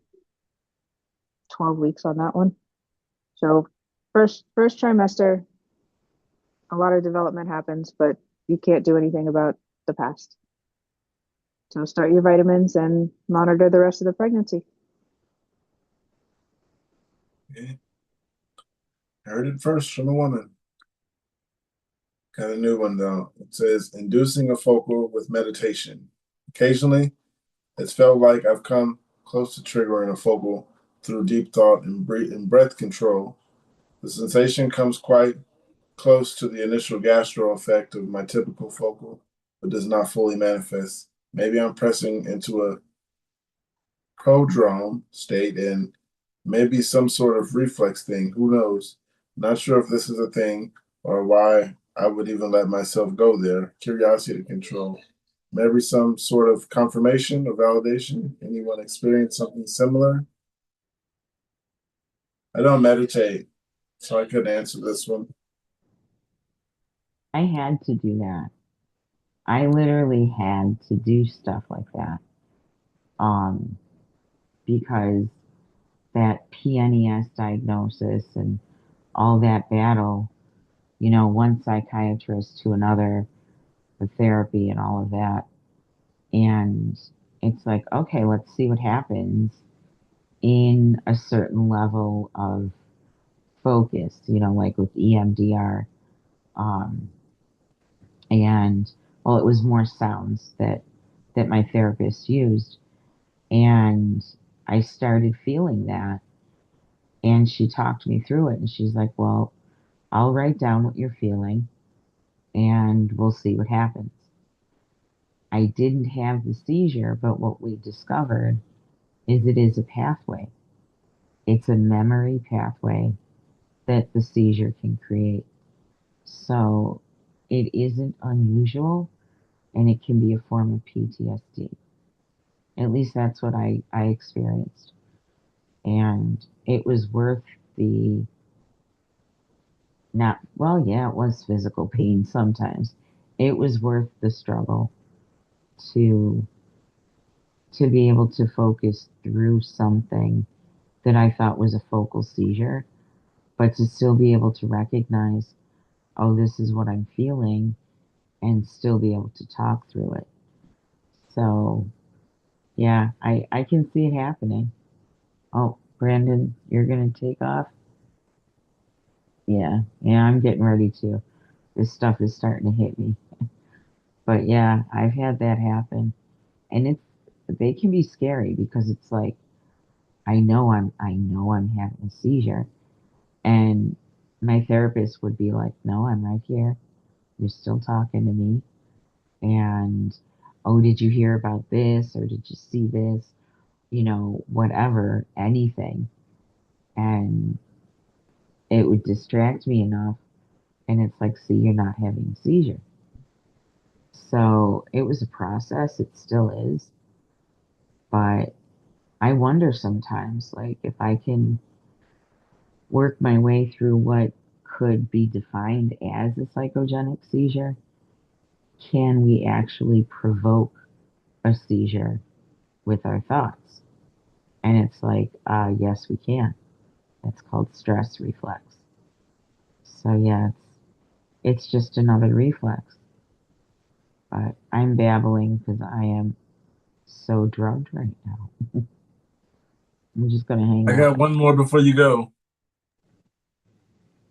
12 weeks on that one. So first trimester, a lot of development happens, but you can't do anything about the past. So start your vitamins and monitor the rest of the pregnancy. Okay. Heard it first from a woman. Got a new one though. It says inducing a focal with meditation. Occasionally, it's felt like I've come close to triggering a focal through deep thought and breath control. The sensation comes quite close to the initial gastro effect of my typical focal, but does not fully manifest. Maybe I'm pressing into a prodrome state and maybe some sort of reflex thing. Who knows? Not sure if this is a thing or why I would even let myself go there. Curiosity control. Maybe some sort of confirmation or validation. Anyone experience something similar? I don't meditate, so I couldn't answer this one. I had to do that. I literally had to do stuff like that. Um, because that PNES diagnosis and all that battle, one psychiatrist to another, the therapy and all of that. And it's like, okay, let's see what happens in a certain level of focus, like with EMDR. Um, and well, it was more sounds that my therapist used. And I started feeling that. And she talked me through it. And she's like, well, I'll write down what you're feeling and we'll see what happens. I didn't have the seizure, but what we discovered is it is a pathway. It's a memory pathway that the seizure can create. So it isn't unusual and it can be a form of PTSD. At least that's what I experienced. And it was worth the not, well, yeah, it was physical pain sometimes. It was worth the struggle to to be able to focus through something that I thought was a focal seizure, but to still be able to recognize, oh, this is what I'm feeling, and still be able to talk through it. So, yeah, I can see it happening. Oh, Brandon, you're going to take off? Yeah, I'm getting ready to. This stuff is starting to hit me. But yeah, I've had that happen. And they can be scary because it's like, I know I'm having a seizure. And my therapist would be like, no, I'm right here. You're still talking to me. And, oh, did you hear about this? Or did you see this? Whatever, anything. And it would distract me enough. And it's like, see, you're not having a seizure. So it was a process. It still is. But I wonder sometimes, like, if I can work my way through what could be defined as a psychogenic seizure, can we actually provoke a seizure with our thoughts? And it's like, yes, we can. It's called stress reflex. So yeah, it's just another reflex. But I'm babbling because I am so drugged right now. I'm just gonna hang I up. got one more before you go.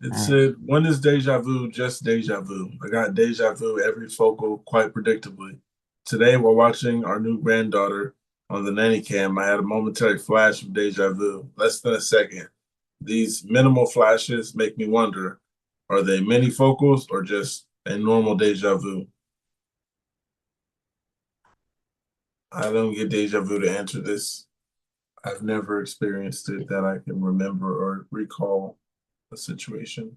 It All right. said, when is deja vu just deja vu? I got deja vu every focal quite predictably. Today, while watching our new granddaughter on the nanny cam, I had a momentary flash of deja vu, less than a second. These minimal flashes make me wonder, are they mini focals or just a normal deja vu? I don't get deja vu to answer this. I've never experienced it that I can remember or recall a situation.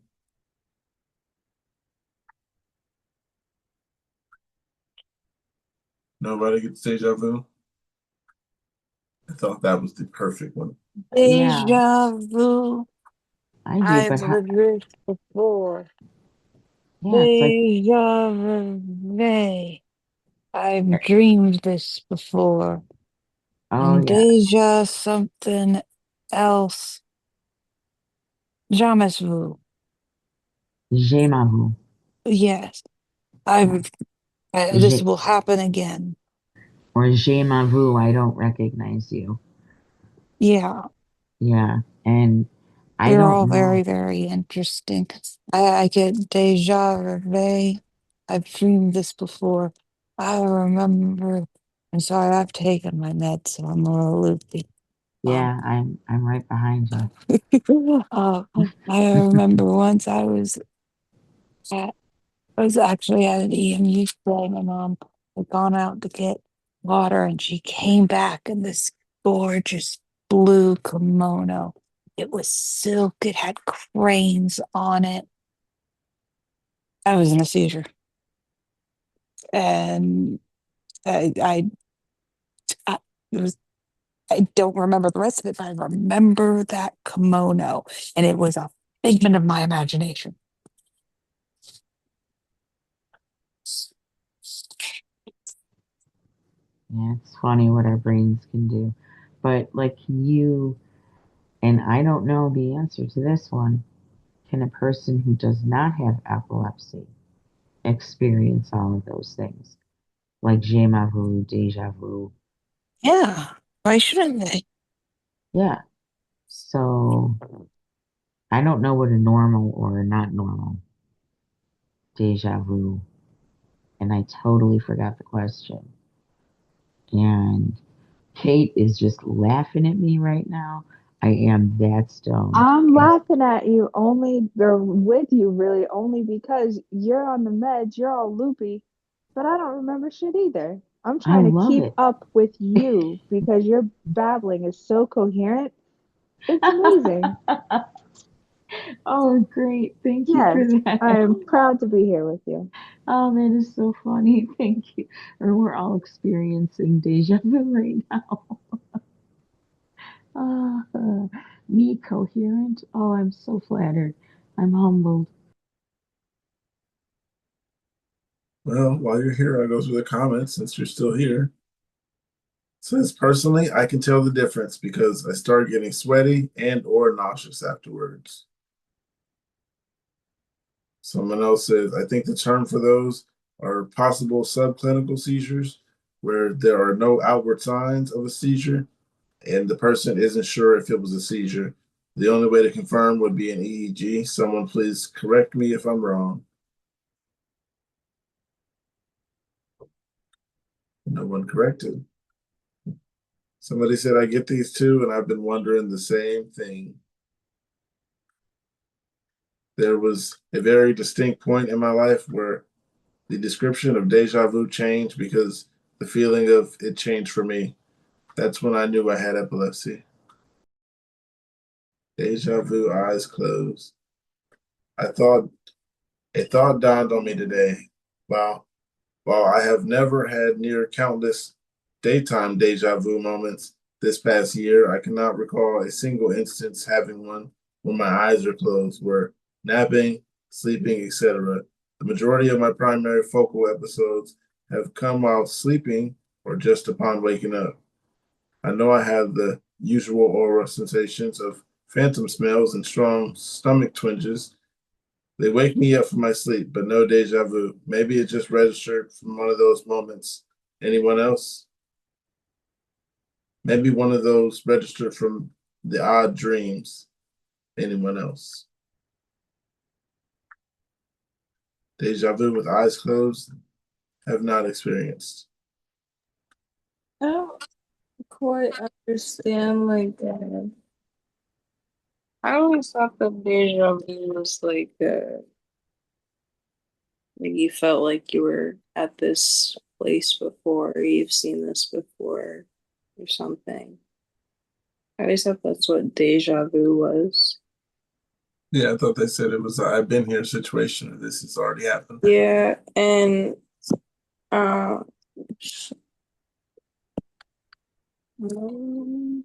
Nobody gets deja vu? I thought that was the perfect one. Yeah, Deja vu. I do, I've but lived this before. yeah, it's like, Deja vu. I've dreamed this before. oh And yeah, deja something else. Jamais vu. déjà vu. Yes. Yeah. This will happen again. Or déjà vu, I don't recognize you. Yeah. Yeah, and I You're don't all very, know. very interesting. I get deja vu. I've dreamed this before. I remember. I'm sorry, I've taken my meds, so I'm a little loopy. Yeah, I'm right behind you. uh, I remember once at, I was actually at an EMU play. My mom had gone out to get water, and she came back in this gorgeous blue kimono. It was silk. It had cranes on it. I was in a seizure, and I, I, I it was. I don't remember the rest of it, but I remember that kimono, and it was a figment of my imagination. Yeah, it's funny what our brains can do. But like, can you, and I don't know the answer to this one, can a person who does not have epilepsy experience all of those things? Like déjà vu, deja vu. Yeah, why shouldn't they? Yeah. So I don't know what a normal or a not normal deja vu, and I totally forgot the question. And Kate is just laughing at me right now. I am that stoned. I'm laughing at you only, or with you really, only because you're on the meds, you're all loopy, but I don't remember shit either. I'm I trying to love keep it. up with you because your babbling is so coherent. It's amazing. Oh, great. Thank you for Yes, I that. am proud to be here with you. Oh, that is so funny. Thank you. Or we're all experiencing deja vu right now. Me coherent. Oh, I'm so flattered. I'm humbled. Well, while you're here, I'll go through the comments since you're still here. It says, personally, I can tell the difference because I start getting sweaty and or nauseous afterwards. Someone else says, I think the term for those are possible subclinical seizures, where there are no outward signs of a seizure and the person isn't sure if it was a seizure. The only way to confirm would be an EEG. Someone please correct me if I'm wrong. No one corrected. Somebody said, I get these too, and I've been wondering the same thing. There was a very distinct point in my life where the description of deja vu changed because the feeling of it changed for me. That's when I knew I had epilepsy. Deja vu, eyes closed. I thought a thought dawned on me today. Wow. While I have never had near countless daytime deja vu moments this past year, I cannot recall a single instance having one when my eyes are closed, where napping, sleeping, etc. The majority of my primary focal episodes have come while sleeping or just upon waking up. I know I have the usual aura sensations of phantom smells and strong stomach twinges. They wake me up from my sleep, but no deja vu. Maybe it just registered from one of those moments. Anyone else? Maybe one of those registered from the odd dreams. Anyone else? deja vu with eyes closed? Have not experienced. I don't quite understand, like, I always thought that deja vu was like you felt like you were at this place before, or you've seen this before, or something. I always thought that's what deja vu was. Yeah, I thought they said it was a I've been here situation, or this has already happened. Yeah, and uh, um,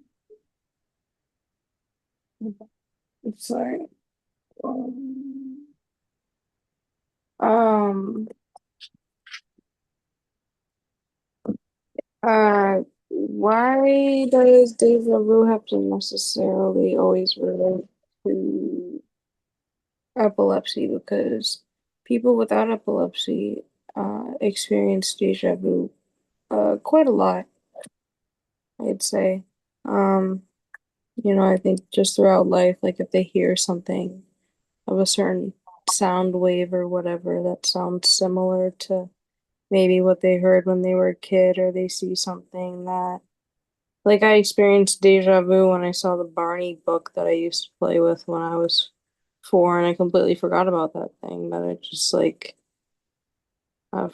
sorry. Um, um, why does deja vu have to necessarily always relate to epilepsy? Because people without epilepsy experience deja vu quite a lot, I'd say. Um, I think just throughout life, like if they hear something of a certain sound wave or whatever that sounds similar to maybe what they heard when they were a kid, or they see something that, like, I experienced deja vu when I saw the Barney book that I used to play with when I was 4, and I completely forgot about that thing. But it just like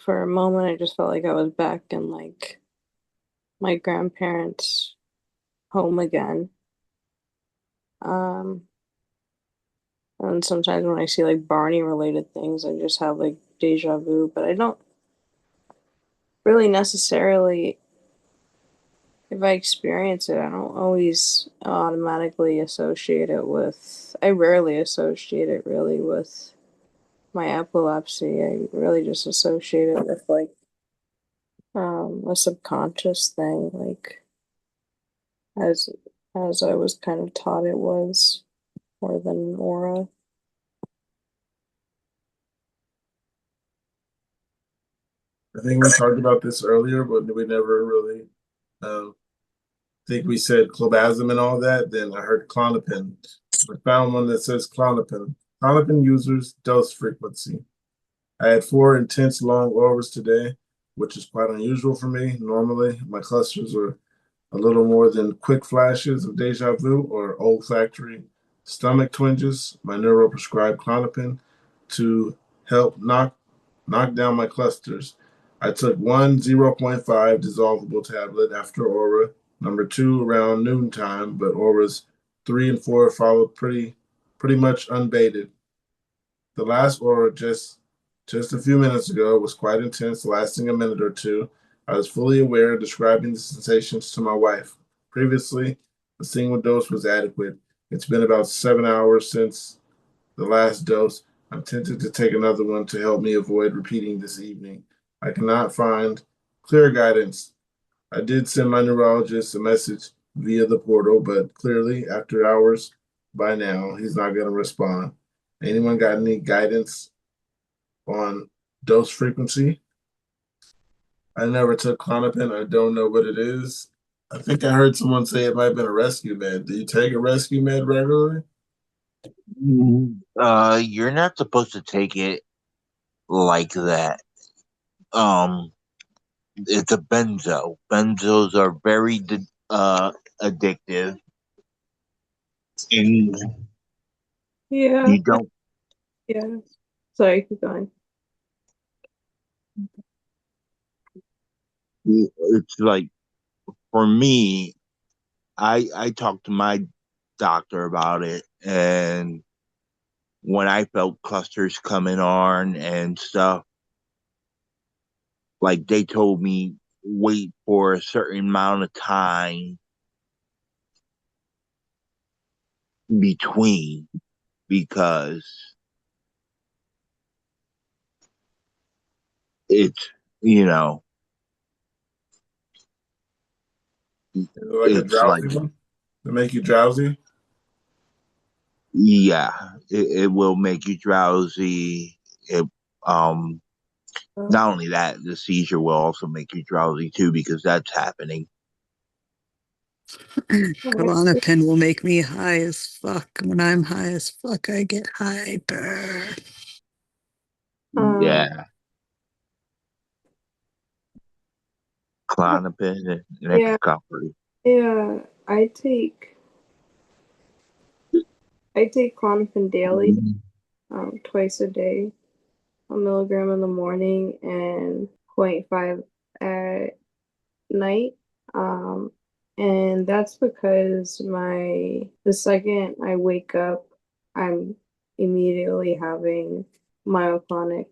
for a moment, I just felt like I was back in like my grandparents' home again. Um, and sometimes when I see like Barney related things, I just have like deja vu, but I don't really necessarily, if I experience it, I don't always automatically associate it with, I rarely associate it really with my epilepsy. I really just associate it with like a subconscious thing, like as as I was kind of taught it was, more than an aura. I think we talked about this earlier, but we never really think we said clobazam and all that. Then I heard Clonopin. I found one that says Clonopin. Clonopin users dose frequency. I had 4 intense long auras today, which is quite unusual for me. Normally, my clusters are a little more than quick flashes of deja vu or olfactory stomach twinges. My neuro prescribed Clonopin to help knock down my clusters. I took one 0.5 dissolvable tablet after aura number 2 around noontime, but auras 3 and 4 followed pretty much unbated. The last aura just a few minutes ago was quite intense, lasting a minute or two. I was fully aware, describing the sensations to my wife. Previously, a single dose was adequate. It's been about 7 hours since the last dose. I'm tempted to take another one to help me avoid repeating this evening. I cannot find clear guidance. I did send my neurologist a message via the portal, but clearly, after hours by now, he's not going to respond. Anyone got any guidance on dose frequency? I never took Clonopin. I don't know what it is. I think I heard someone say it might have been a rescue med. Do you take a rescue med regularly? You're not supposed to take it like that. Um, it's a benzo. Benzos are very addictive, and Yeah, you don't. yeah. Sorry, keep going. It's like for me, I talked to my doctor about it, and when I felt clusters coming on and stuff, like they told me wait for a certain amount of time between because it's you know Is it like a it's like drowsy one to make you drowsy? yeah it will make you drowsy. It um Not only that, the seizure will also make you drowsy too because that's happening. Klonopin will make me high as fuck. When I'm high as fuck, I get hyper. Yeah. Clonopin and Yeah, Excalibur. yeah. I take Clonopin daily, twice a day, 1 milligram in the morning and 0.5 at night. And that's because the second I wake up, I'm immediately having myoclonic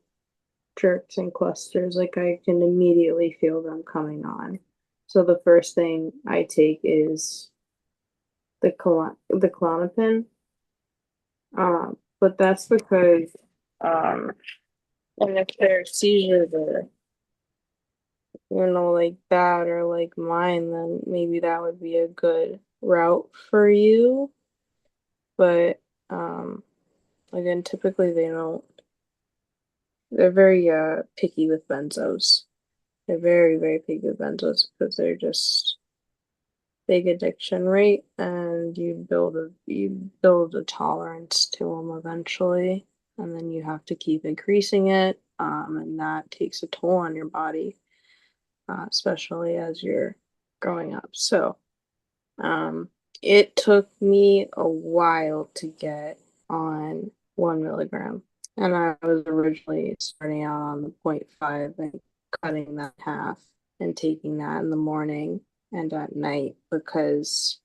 jerks and clusters. Like I can immediately feel them coming on. So the first thing I take is the Klonopin. But that's because and if there's seizures or like that or like mine, then maybe that would be a good route for you. But again, typically they're very picky with benzos. They're very, very picky with benzos because they're just big addiction rate and you build a tolerance to them eventually, and then you have to keep increasing it, and that takes a toll on your body, especially as you're growing up. So it took me a while to get on 1 milligram, and I was originally starting out on the 0.5 and cutting that in half and taking that in the morning and at night because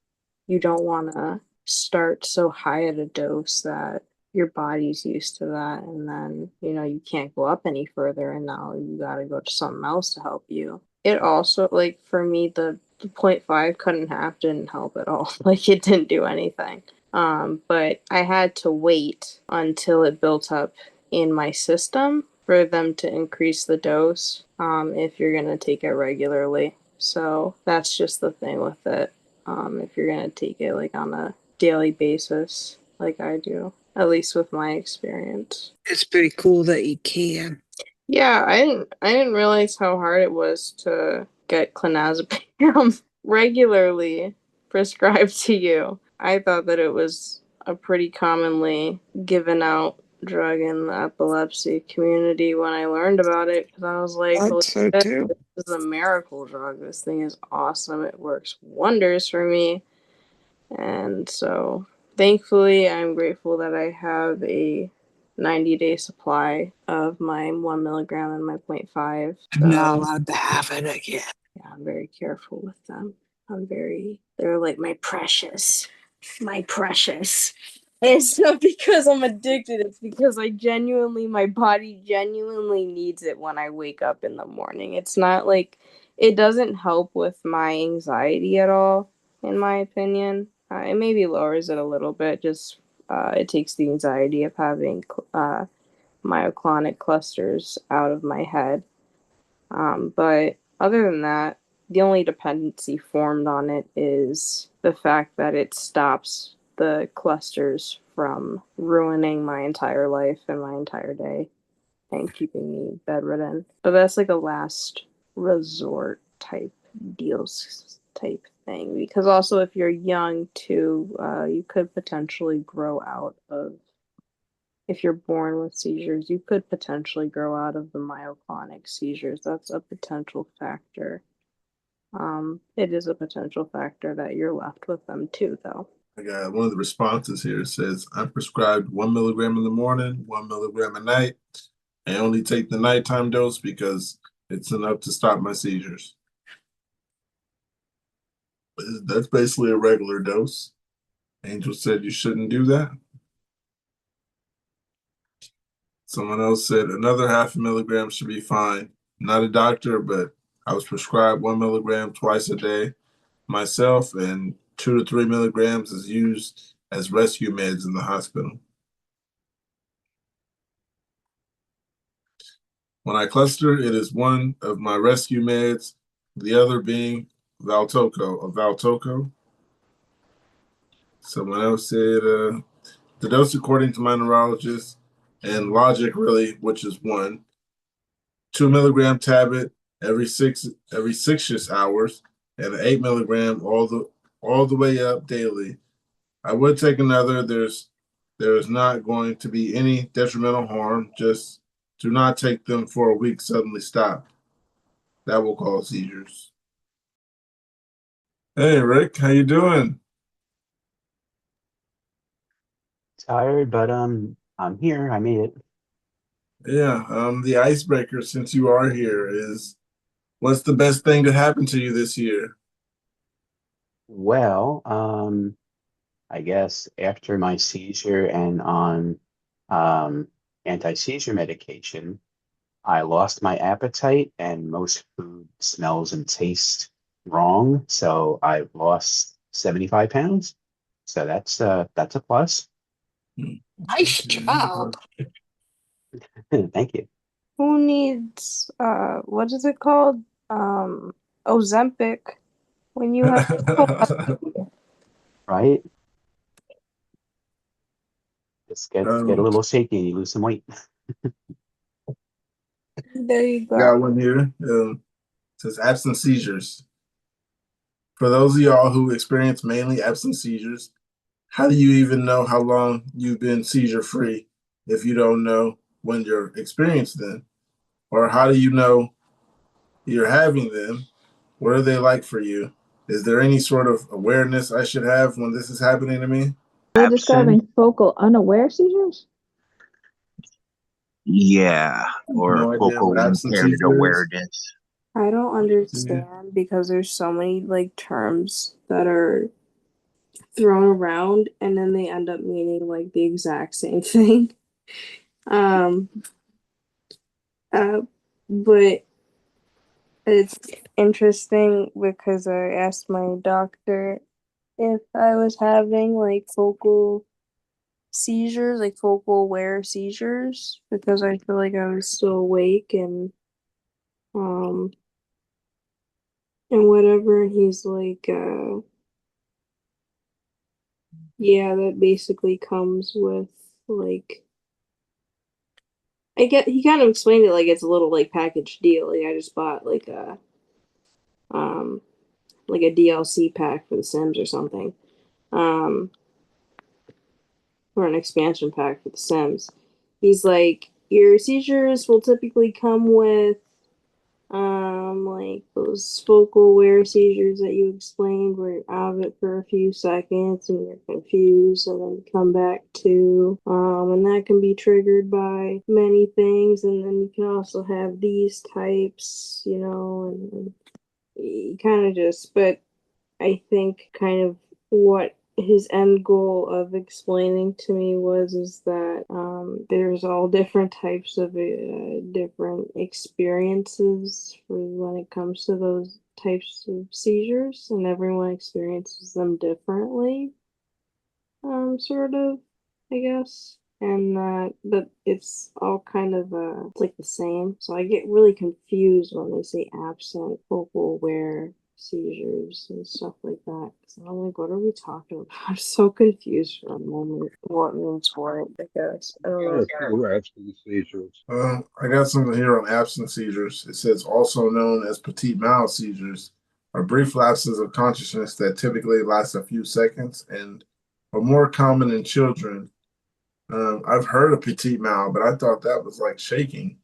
you don't want to start so high at a dose that your body's used to that, and then you can't go up any further, and now you got to go to something else to help you. It also, like, for me, the 0.5 cut in half didn't help at all. Like, it didn't do anything. But I had to wait until it built up in my system for them to increase the dose, if you're gonna take it regularly. So that's just the thing with it. If you're gonna take it like on a daily basis, like I do, at least with my experience. It's pretty cool that you can. Yeah, I didn't realize how hard it was to get clonazepam regularly prescribed to you. I thought that it was a pretty commonly given out drug in the epilepsy community when I learned about it, because I was like, Thought holy so shit, too. this is a miracle drug. This thing is awesome. It works wonders for me. And so, thankfully, I'm grateful that I have a 90-day supply of my 1 milligram and my 0.5. I'm not allowed to have it again. Yeah, I'm very careful with them. They're like my precious. My precious. It's not because I'm addicted, it's because my body genuinely needs it when I wake up in the morning. It's not like, it doesn't help with my anxiety at all, in my opinion. It maybe lowers it a little bit, just it takes the anxiety of having myoclonic clusters out of my head. But other than that, the only dependency formed on it is the fact that it stops the clusters from ruining my entire life and my entire day and keeping me bedridden. But that's like a last resort type deals type thing. Because also, if you're young too, you could potentially grow out of, if you're born with seizures, you could potentially grow out of the myoclonic seizures. That's a potential factor. It is a potential factor that you're left with them too, though. I got one of the responses here. It says, I'm prescribed 1 milligram in the morning, 1 milligram at night. I only take the nighttime dose because it's enough to stop my seizures. That's basically a regular dose. Angel said you shouldn't do that. Someone else said another 0.5 milligram should be fine. Not a doctor, but I was prescribed 1 milligram twice a day myself, and 2 to 3 milligrams is used as rescue meds in the hospital. When I cluster, it is one of my rescue meds, the other being Valtoco. Someone else said the dose according to my neurologist and logic really, which is 2 milligram tablet every 6 hours, and an 8 milligram all the way up daily. I would take another. There is not going to be any detrimental harm, just Do not take them for a week, suddenly stop. That will cause seizures. Hey, Rick, how you doing? Tired, but I'm here. I made it. Yeah, the icebreaker, since you are here, is what's the best thing to happen to you this year? Well, I guess after my seizure and on anti-seizure medication, I lost my appetite and most food smells and tastes wrong. So I lost 75 pounds. So that's a plus. Nice job. Thank you. Who needs what is it called? Ozempic when you have Right? Just get a Um, little shaky, you lose some weight. there you go. got one here. Says absent seizures. For those of y'all who experience mainly absent seizures, how do you even know how long you've been seizure free if you don't know when you're experiencing them? Or how do you know you're having them? What are they like for you? Is there any sort of awareness I should have when this is happening to me? You're Absent, describing focal unaware seizures? yeah, or No idea focal what absent impaired seizure is. awareness. I don't understand because there's so many like terms that are thrown around and then they end up meaning like the exact same thing. Um but it's interesting because I asked my doctor if I was having like focal seizures, like focal aware seizures, because I feel like I was still awake um and whatever. And he's like, yeah, that basically comes with like he kind of explained it like it's a little like package deal. Like I just bought um like a DLC pack for The Sims or something. Um or an expansion pack for The Sims. He's like, your seizures will typically come with like those focal aware seizures that you explained where you're out of it for a few seconds and you're confused and then come back to and that can be triggered by many things, and then you can also have these types, and you kind of just, but I think kind of what his end goal of explaining to me was is that there's all different types of different experiences for when it comes to those types of seizures, and everyone experiences them differently, sort of, I guess. And but it's all kind of it's like the same. So I get really confused when they say absent focal aware seizures and stuff like that. So I'm like, what are we talking about? I'm so confused for a moment. What means what, I guess. I don't know. Absent seizures. I got something here on absent seizures. It says also known as petit mal seizures are brief lapses of consciousness that typically last a few seconds and are more common in children. I've heard of petit mal, but I thought that was like shaking.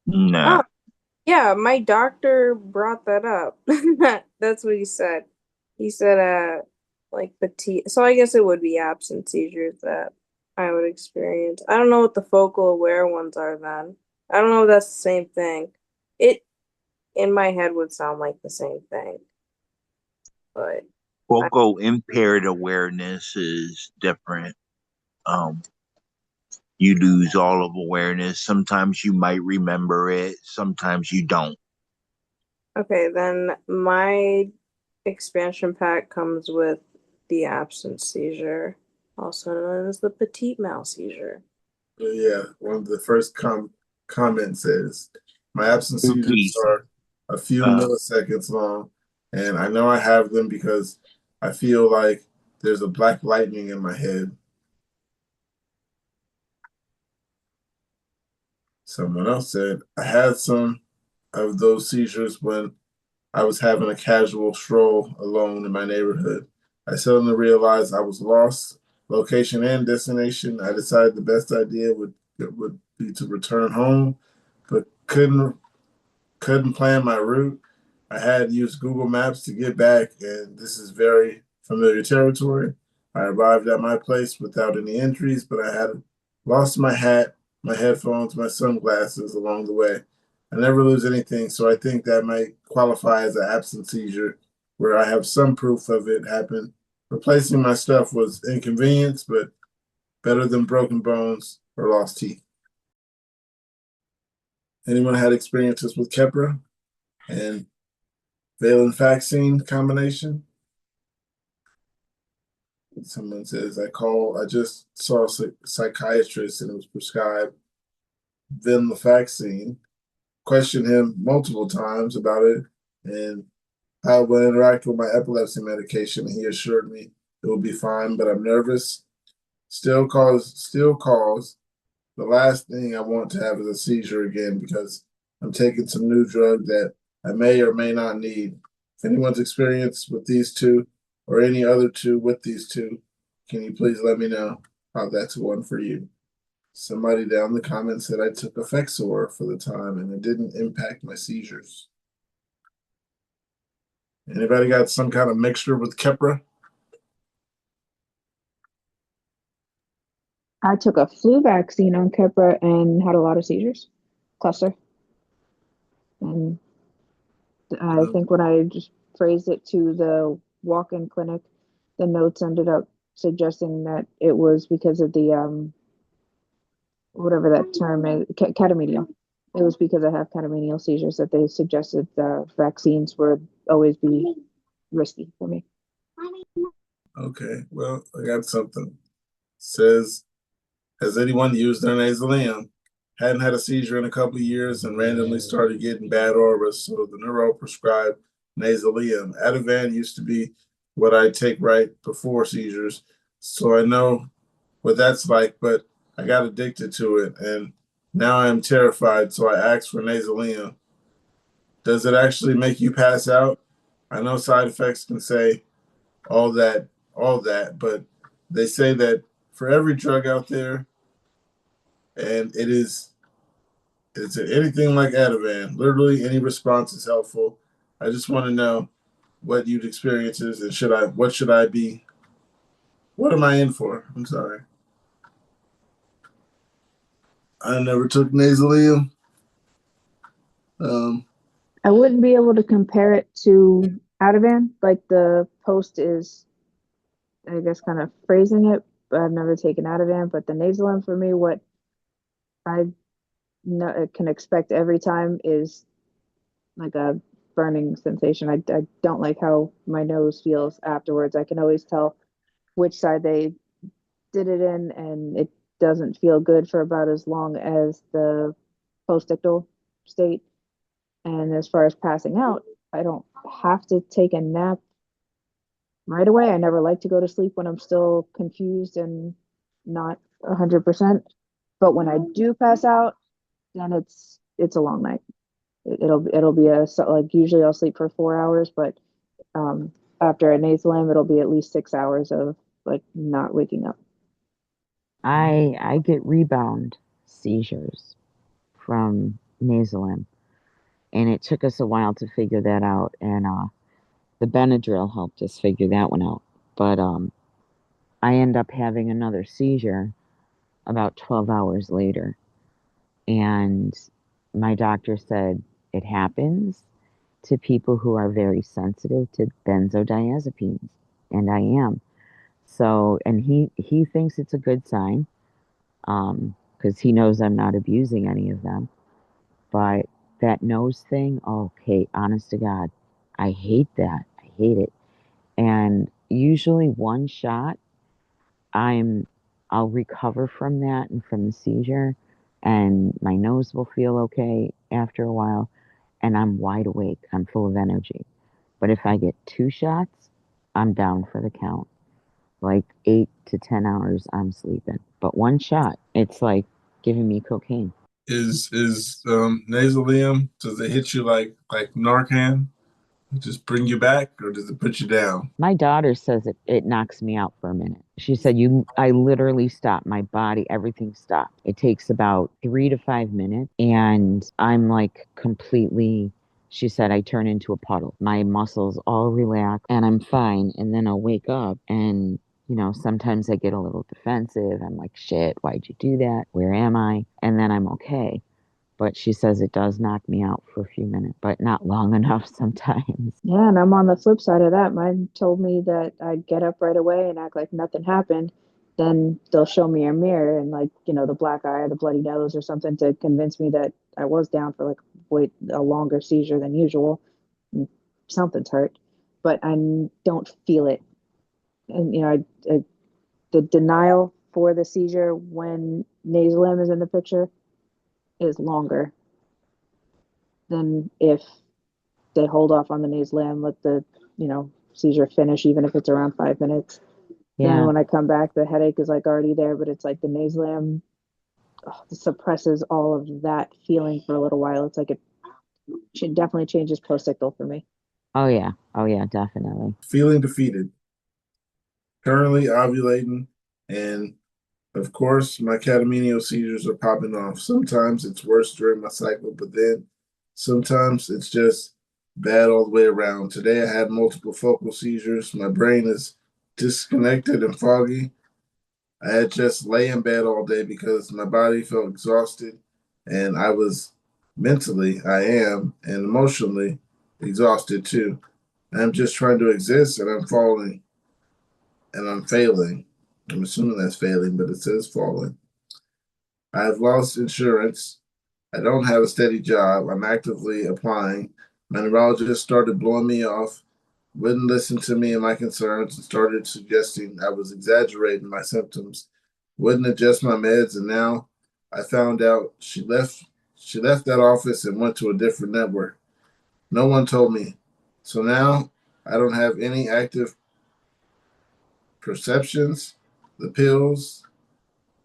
Nah, Oh, yeah, my doctor brought that up. That's what he said. He said, like petite. So I guess it would be absent seizures that I would experience. I don't know what the focal aware ones are then. I don't know if that's the same thing. It, in my head, would sound like the same thing, but I, focal impaired awareness is different. Um, you lose all of awareness. Sometimes you might remember it, sometimes you don't. okay, then my expansion pack comes with the absent seizure, also known as the petite mal seizure. Yeah, one of the first comments says, my absent seizures Cookie, are a few milliseconds long, and I know I have them because I feel like there's a black lightning in my head. Someone else said, I had some of those seizures when I was having a casual stroll alone in my neighborhood. I suddenly realized I was lost, location and destination. I decided the best idea would be to return home, but couldn't plan my route. I had used Google Maps to get back, and this is very familiar territory. I arrived at my place without any injuries, but I had lost my hat, my headphones, my sunglasses along the way. I never lose anything, so I think that might qualify as an absent seizure, where I have some proof of it happened. Replacing my stuff was inconvenience, but better than broken bones or lost teeth. Anyone had experiences with Keppra and valent vaccine combination? Someone says, I just saw a psychiatrist and it was prescribed venlafaxine. Questioned him multiple times about it and how it would interact with my epilepsy medication. And he assured me it will be fine, but I'm nervous. Still calls. The last thing I want to have is a seizure again because I'm taking some new drug that I may or may not need. If anyone's experienced with these two or any other two with these two, can you please let me know how that's one for you? Somebody down in the comments said I took Effexor for the time and it didn't impact my seizures. Anybody got some kind of mixture with Keppra? I took a flu vaccine on Keppra and had a lot of seizures, cluster. And I think when I just phrased it to the walk-in clinic, the notes ended up suggesting that it was because of the whatever that term is, catamenial. It was because I have catamenial seizures that they suggested the vaccines would always be risky for me. Okay, well, I got something. Says, has anyone used their nasalium? Hadn't had a seizure in a couple of years and randomly started getting bad auras, so the neuro prescribed nasalium. Ativan used to be what I take right before seizures, so I know what that's like, but I got addicted to it, and now I am terrified, so I asked for nasalium. Does it actually make you pass out? I know side effects can say all that, but they say that for every drug out there, and it's anything like Ativan. Literally, any response is helpful. I just want to know what you'd experiences and what am I in for? I'm sorry. I never took nasalium. I wouldn't be able to compare it to Ativan. Like the post is, I guess, kind of phrasing it, but I've never taken Ativan. But the nasalium for me, what I can expect every time is like a burning sensation. I don't like how my nose feels afterwards. I can always tell which side they did it in, and it doesn't feel good for about as long as the postictal state. And as far as passing out, I don't have to take a nap right away. I never like to go to sleep when I'm still confused and not 100%. But when I do pass out, then it's a long night. It'll be like usually I'll sleep for 4 hours, but after a nasal it'll be at least 6 hours of like not waking up. I get rebound seizures from Nasalim, and it took us a while to figure that out, and the Benadryl helped us figure that one out. But I end up having another seizure about 12 hours later, and my doctor said it happens to people who are very sensitive to benzodiazepines, and I am. So, and he thinks it's a good sign, because he knows I'm not abusing any of them. But that nose thing, okay, honest to God, I hate that. I hate it. And usually one shot, I'll recover from that and from the seizure, and my nose will feel okay after a while, and I'm wide awake. I'm full of energy. But if I get 2 shots, I'm down for the count. Like 8 to 10 hours, I'm sleeping. But one shot, it's like giving me cocaine. Is nasalium? Does it hit you like Narcan? Just bring you back, or does it put you down? My daughter says it knocks me out for a minute. She said I literally stopped. My body, everything stopped. It takes about 3 to 5 minutes and I'm like completely, she said I turn into a puddle. My muscles all relax and I'm fine. And then I'll wake up and sometimes I get a little defensive. I'm like, shit, why'd you do that? Where am I? And then I'm okay. But she says it does knock me out for a few minutes, but not long enough sometimes. Yeah, and I'm on the flip side of that. Mine told me that I'd get up right away and act like nothing happened. Then they'll show me a mirror and like, the black eye or the bloody nose or something to convince me that I was down for like wait a longer seizure than usual. And something's hurt, but I don't feel it. And the denial for the seizure when nasal M is in the picture is longer than if they hold off on the nasal M, let the seizure finish, even if it's around 5 minutes. Then Yeah. when I come back, the headache is like already there, but it's like the nasal M suppresses all of that feeling for a little while. It's like it definitely changes post-ictal for me. Oh yeah. Oh yeah, definitely. Feeling defeated. Currently ovulating, and of course, my catamenial seizures are popping off. Sometimes it's worse during my cycle, but then sometimes it's just bad all the way around. Today I had multiple focal seizures. My brain is disconnected and foggy. I had just lay in bed all day because my body felt exhausted, and I was mentally, I am, and emotionally exhausted too. I'm just trying to exist, and I'm falling, and I'm failing. I'm assuming that's failing, but it says falling. I've lost insurance. I don't have a steady job. I'm actively applying. My neurologist started blowing me off, wouldn't listen to me and my concerns, and started suggesting I was exaggerating my symptoms, wouldn't adjust my meds, and now I found out she left that office and went to a different network. No one told me. So now I don't have any active perceptions. The pills,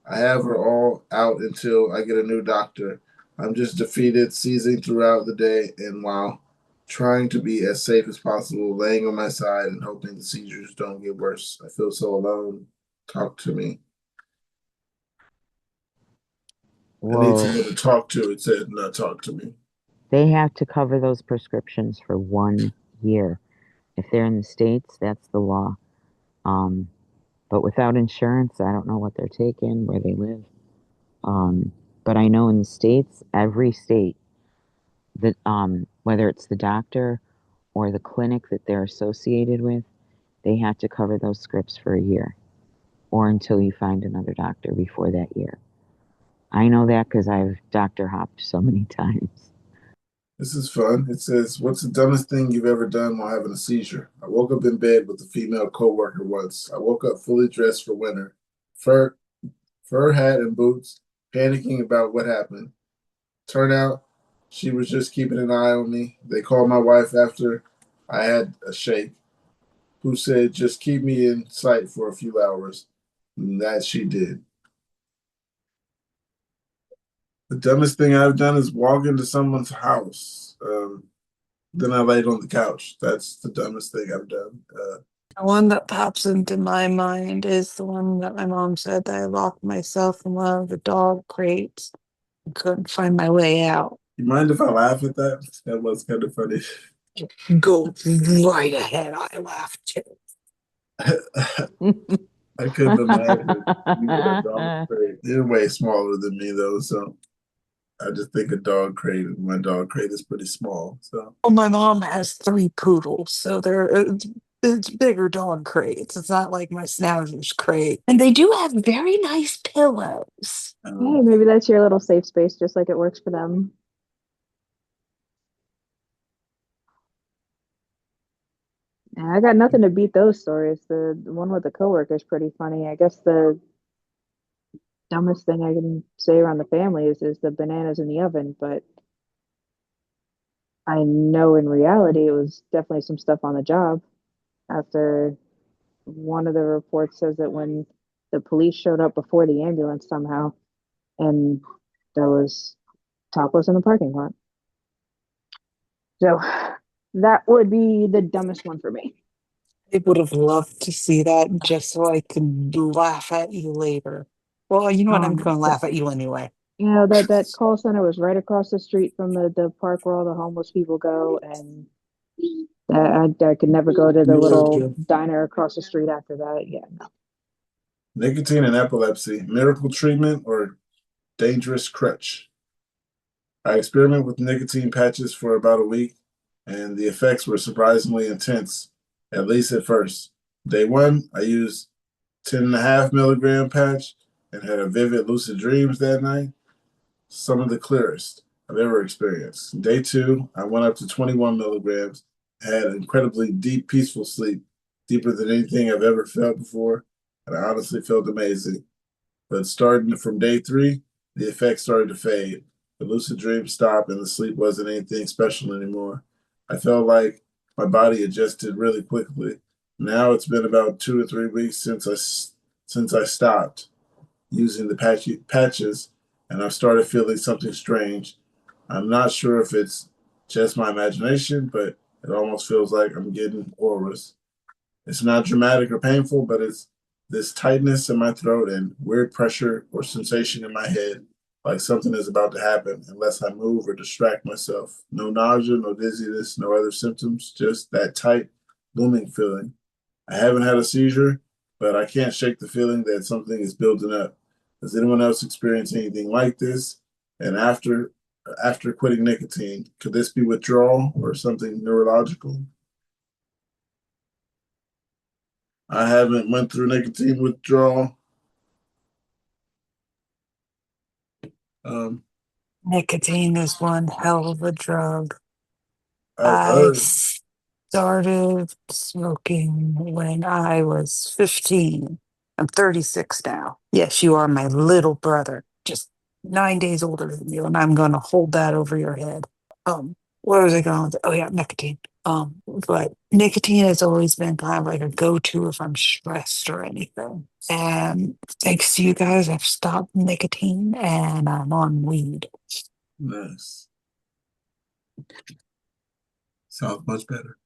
I have her all out until I get a new doctor. I'm just defeated, seizing throughout the day, and while trying to be as safe as possible, laying on my side and hoping the seizures don't get worse. I feel so alone. Talk to me. I need Whoa. someone to talk to. It said, not talk to me. They have to cover those prescriptions for 1 year. If they're in the States, that's the law. But without insurance, I don't know what they're taking, where they live. But I know in the States, every state, that whether it's the doctor or the clinic that they're associated with, they have to cover those scripts for a year or until you find another doctor before that year. I know that because I've doctor hopped so many times. This is fun. It says, what's the dumbest thing you've ever done while having a seizure? I woke up in bed with a female coworker once. I woke up fully dressed for winter. Fur, fur hat and boots, panicking about what happened. Turned out she was just keeping an eye on me. They called my wife after I had a shake, who said, just keep me in sight for a few hours. And that she did. The dumbest thing I've done is walk into someone's house. Then I laid on the couch. That's the dumbest thing I've done. The one that pops into my mind is the one that my mom said that I locked myself in one of the dog crates and couldn't find my way out. You mind if I laugh at that? That was kind of funny. Go right ahead. I laughed too. I couldn't imagine you in a dog crate. They're way smaller than me though, so I just think a dog crate. My dog crate is pretty small, so. Well, my mom has 3 poodles, so it's bigger dog crates. It's not like my Schnauzer's crate. And they do have very nice pillows. Hey, maybe that's your little safe space, just like it works for them. Yeah, I got nothing to beat those stories. The one with the coworker is pretty funny. I guess the dumbest thing I can say around the family is the bananas in the oven, but I know in reality it was definitely some stuff on the job. After one of the reports says that when the police showed up before the ambulance somehow, and there was topless in the parking lot. So That would be the dumbest one for me. I would have loved to see that just so I could laugh at you later. Well, you know what? I'm going to But, laugh at you anyway. you know, that call center was right across the street from the park where all the homeless people go, and I could never go to the little diner across the street after that. Yeah, no. Nicotine and epilepsy, miracle treatment or dangerous crutch? I experimented with nicotine patches for about a week, and the effects were surprisingly intense, at least at first. Day one, I used 10.5 milligram patch and had a vivid lucid dreams that night, some of the clearest I've ever experienced. Day two, I went up to 21 milligrams, had incredibly deep, peaceful sleep, deeper than anything I've ever felt before, and I honestly felt amazing. But starting from day three, the effects started to fade. The lucid dreams stopped, and the sleep wasn't anything special anymore. I felt like my body adjusted really quickly. Now it's been about 2 or 3 weeks since I stopped using the patches, and I've started feeling something strange. I'm not sure if it's just my imagination, but it almost feels like I'm getting auras. It's not dramatic or painful, but it's this tightness in my throat and weird pressure or sensation in my head, like something is about to happen unless I move or distract myself. No nausea, no dizziness, no other symptoms, just that tight, looming feeling. I haven't had a seizure, but I can't shake the feeling that something is building up. Does anyone else experience anything like this? And after quitting nicotine, could this be withdrawal or something neurological? I haven't went through nicotine withdrawal. Um, Nicotine is one hell of a drug. I've I heard. started smoking when I was 15. I'm 36 now. Yes, you are my little brother, just 9 days older than you, and I'm going to hold that over your head. Where was I going with it? Oh yeah, nicotine. But nicotine has always been kind of like a go-to if I'm stressed or anything. And thanks to you guys, I've stopped nicotine and I'm on weed. Nice. Sounds much better.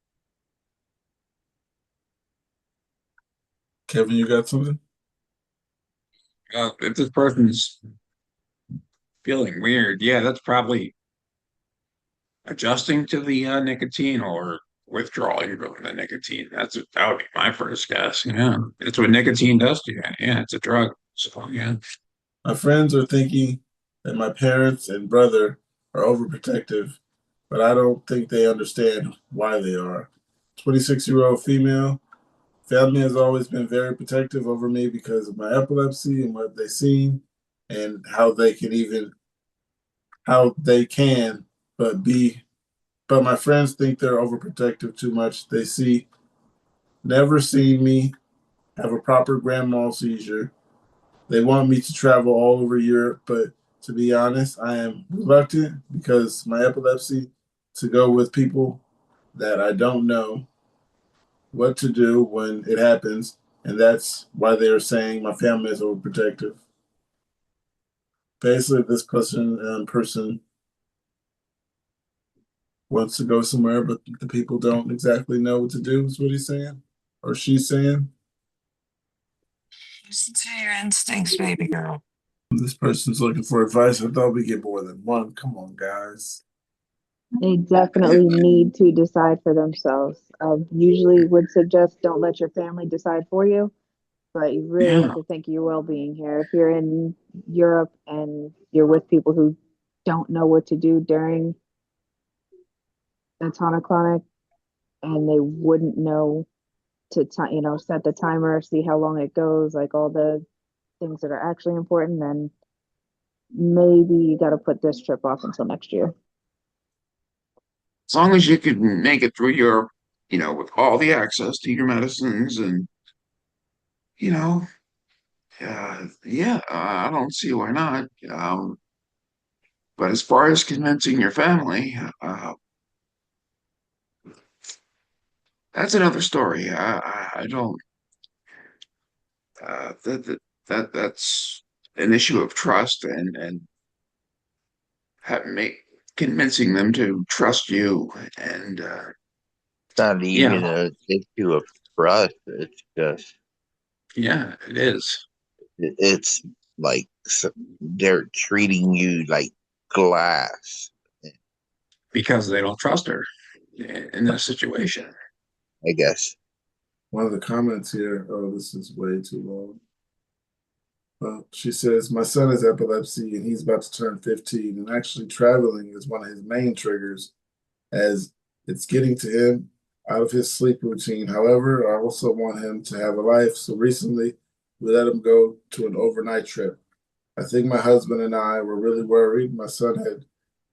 Kevin, you got something? If this person's feeling weird, yeah, that's probably adjusting to the nicotine or withdrawing from the nicotine. That would be my first guess. Yeah, it's what nicotine does to you. Yeah, it's a drug. So yeah, My friends are thinking that my parents and brother are overprotective, but I don't think they understand why they are. 26-year-old female. Family has always been very protective over me because of my epilepsy and what they've seen and how they can, but be but my friends think they're overprotective too much. Never seen me have a proper grand mal seizure. They want me to travel all over Europe, but to be honest, I am reluctant because my epilepsy to go with people that I don't know what to do when it happens, and that's why they are saying my family is overprotective. Basically, this person wants to go somewhere, but the people don't exactly know what to do. Is what he's saying, or she's saying. Listen to your instincts, baby girl. This person's looking for advice. I thought we get more than one. Come on, guys. They definitely need to decide for themselves. I usually would suggest don't let your family decide for you, but you really have yeah. to think of your well-being here. If you're in Europe and you're with people who don't know what to do during a tonic-clonic and they wouldn't know to set the timer, see how long it goes, like all the things that are actually important, then maybe you got to put this trip off until next year. As long as you can make it through Europe, with all the access to your medicines and you know, yeah, I don't see why not. But as far as convincing your family, that's another story. I don't. That's an issue of trust and have, make convincing them to trust you and not even Yeah, an issue of trust. It's just yeah, it is it's like they're treating you like glass. because they don't trust her in this situation. I guess. One of the comments here, oh, this is way too long. She says, my son has epilepsy and he's about to turn 15, and actually traveling is one of his main triggers as it's getting to him out of his sleep routine. However, I also want him to have a life, so recently we let him go to an overnight trip. I think my husband and I were really worried. My son had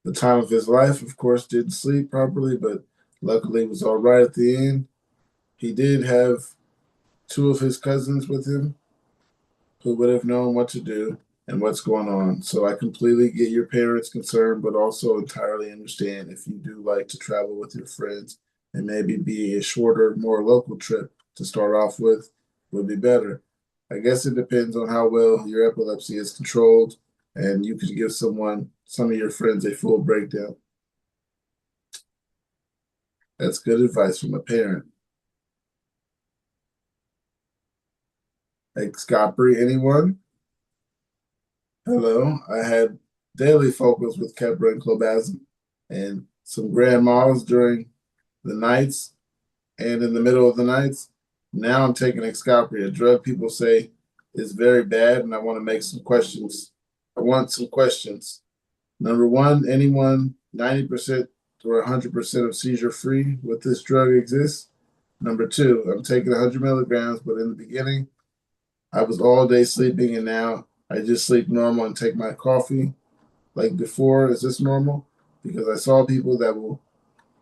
the time of his life, of course, didn't sleep properly, but luckily it was all right at the end. He did have two of his cousins with him who would have known what to do and what's going on. So I completely get your parents' concern, but also entirely understand if you do like to travel with your friends and maybe be a shorter, more local trip to start off with would be better. I guess it depends on how well your epilepsy is controlled, and you could give some of your friends a full breakdown. That's good advice from a parent. Like Scotbury, anyone? Hello. I had daily focus with Kepler and clobazam and some grand malls during the nights and in the middle of the nights. Now I'm taking Excalibur, a drug people say is very bad, and I want to make some questions. I want some questions. Number one, anyone 90% or 100% of seizure free with this drug exists? Number two, I'm taking 100 milligrams, but in the beginning, I was all day sleeping, and now I just sleep normal and take my coffee like before. Is this normal? Because I saw people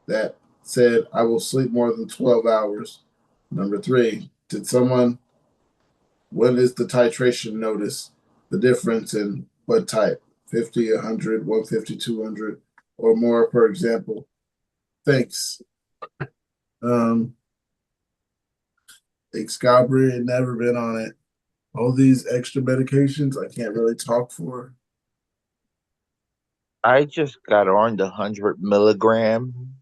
that said I will sleep more than 12 hours. Number three, when is the titration notice? The difference in what type? 50, 100, 150, 200, or more, per example. Thanks. Excalibur had never been on it. All these extra medications I can't really talk for. I just got on the 100 milligram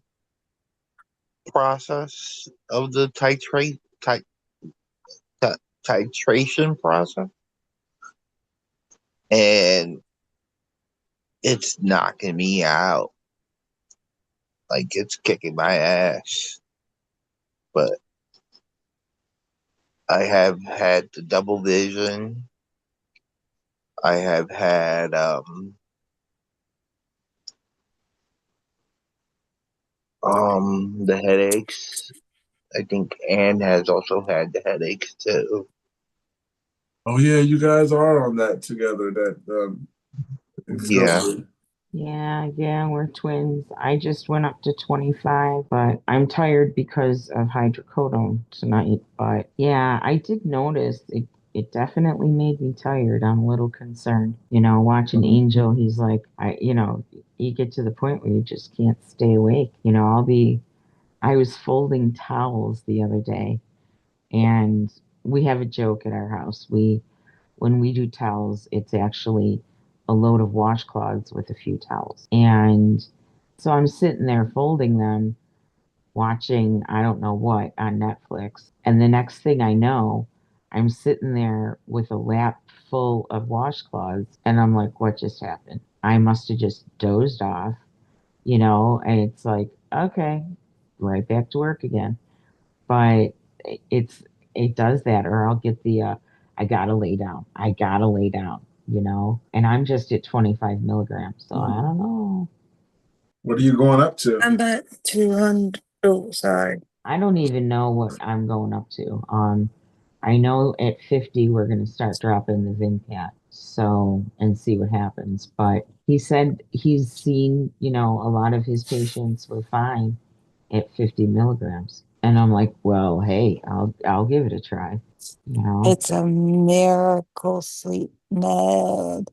process of the titration process, and it's knocking me out. Like it's kicking my ass. But I have had the double vision. I have had the headaches. I think Anne has also had the headaches too. Oh yeah, you guys are on that together. That Yeah. Excalibur. Yeah, we're twins. I just went up to 25, but I'm tired because of hydrocodone tonight. But yeah, I did notice it definitely made me tired. I'm a little concerned. Watching Angel, he's like, you get to the point where you just can't stay awake. I was folding towels the other day, and we have a joke at our house. When we do towels, it's actually a load of washcloths with a few towels. And so I'm sitting there folding them, watching I don't know what on Netflix. And the next thing I know, I'm sitting there with a lap full of washcloths. And I'm like, what just happened? I must have just dozed off, and it's like, okay, right back to work again. But it's it does that, or I'll get the I gotta lay down. I gotta lay down, and I'm just at 25 milligrams, so I don't know. What are you going up to? I'm at 200. Oh, sorry. I don't even know what I'm going up to. I know at 50 we're gonna start dropping the Vimpat, so and see what happens. But he said he's seen, a lot of his patients were fine at 50 milligrams. And I'm like, well, hey, I'll give it a try. It's a miracle sleep med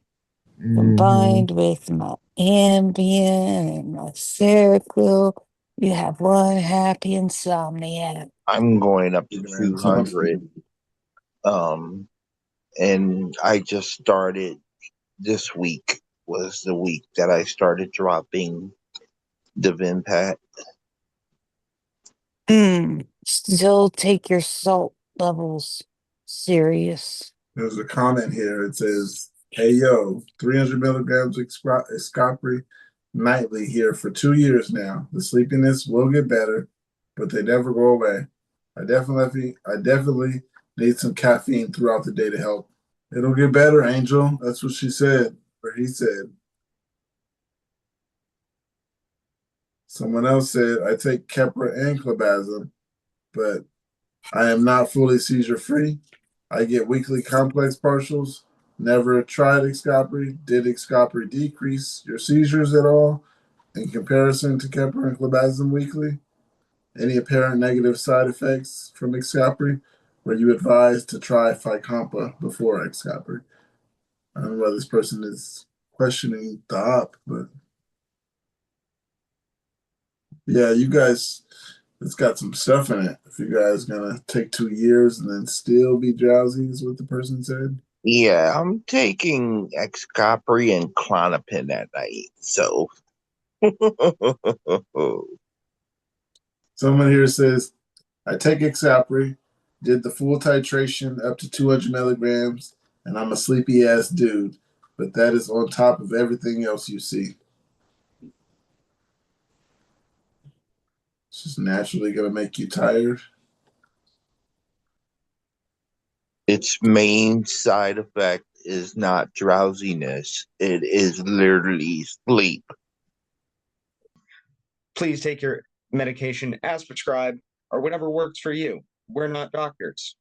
Mhm. combined with my Ambien and my Seroquel. You have one happy insomniac. I'm going up to Man, 200. And I just started this week was the week that I started dropping the Vimpat. Still take your salt levels serious. There's a comment here. It says, "Hey yo, 300 milligrams Escopri nightly here for 2 years now. The sleepiness will get better, but they never go away. I definitely need some caffeine throughout the day to help. It'll get better, Angel." That's what she said, or he said. Someone else said, "I take Keppra and clobazam, but I am not fully seizure free. I get weekly complex partials. Never tried Excopri. Did Excopri decrease your seizures at all in comparison to Keppra and clobazam weekly? Any apparent negative side effects from Excopri? Were you advised to try Fycompa before Excopri?" I don't know why this person is questioning the op, but yeah, you guys, it's got some stuff in it. If you guys gonna take 2 years and then still be drowsy, is what the person said. Yeah, I'm taking Excopri and Clonopin at night. So Someone here says, "I take Excopri, did the full titration up to 200 milligrams, and I'm a sleepy ass dude. But that is on top of everything else you see. It's just naturally gonna make you tired." its main side effect is not drowsiness. It is literally sleep. Please take your medication as prescribed or whatever works for you. We're not doctors.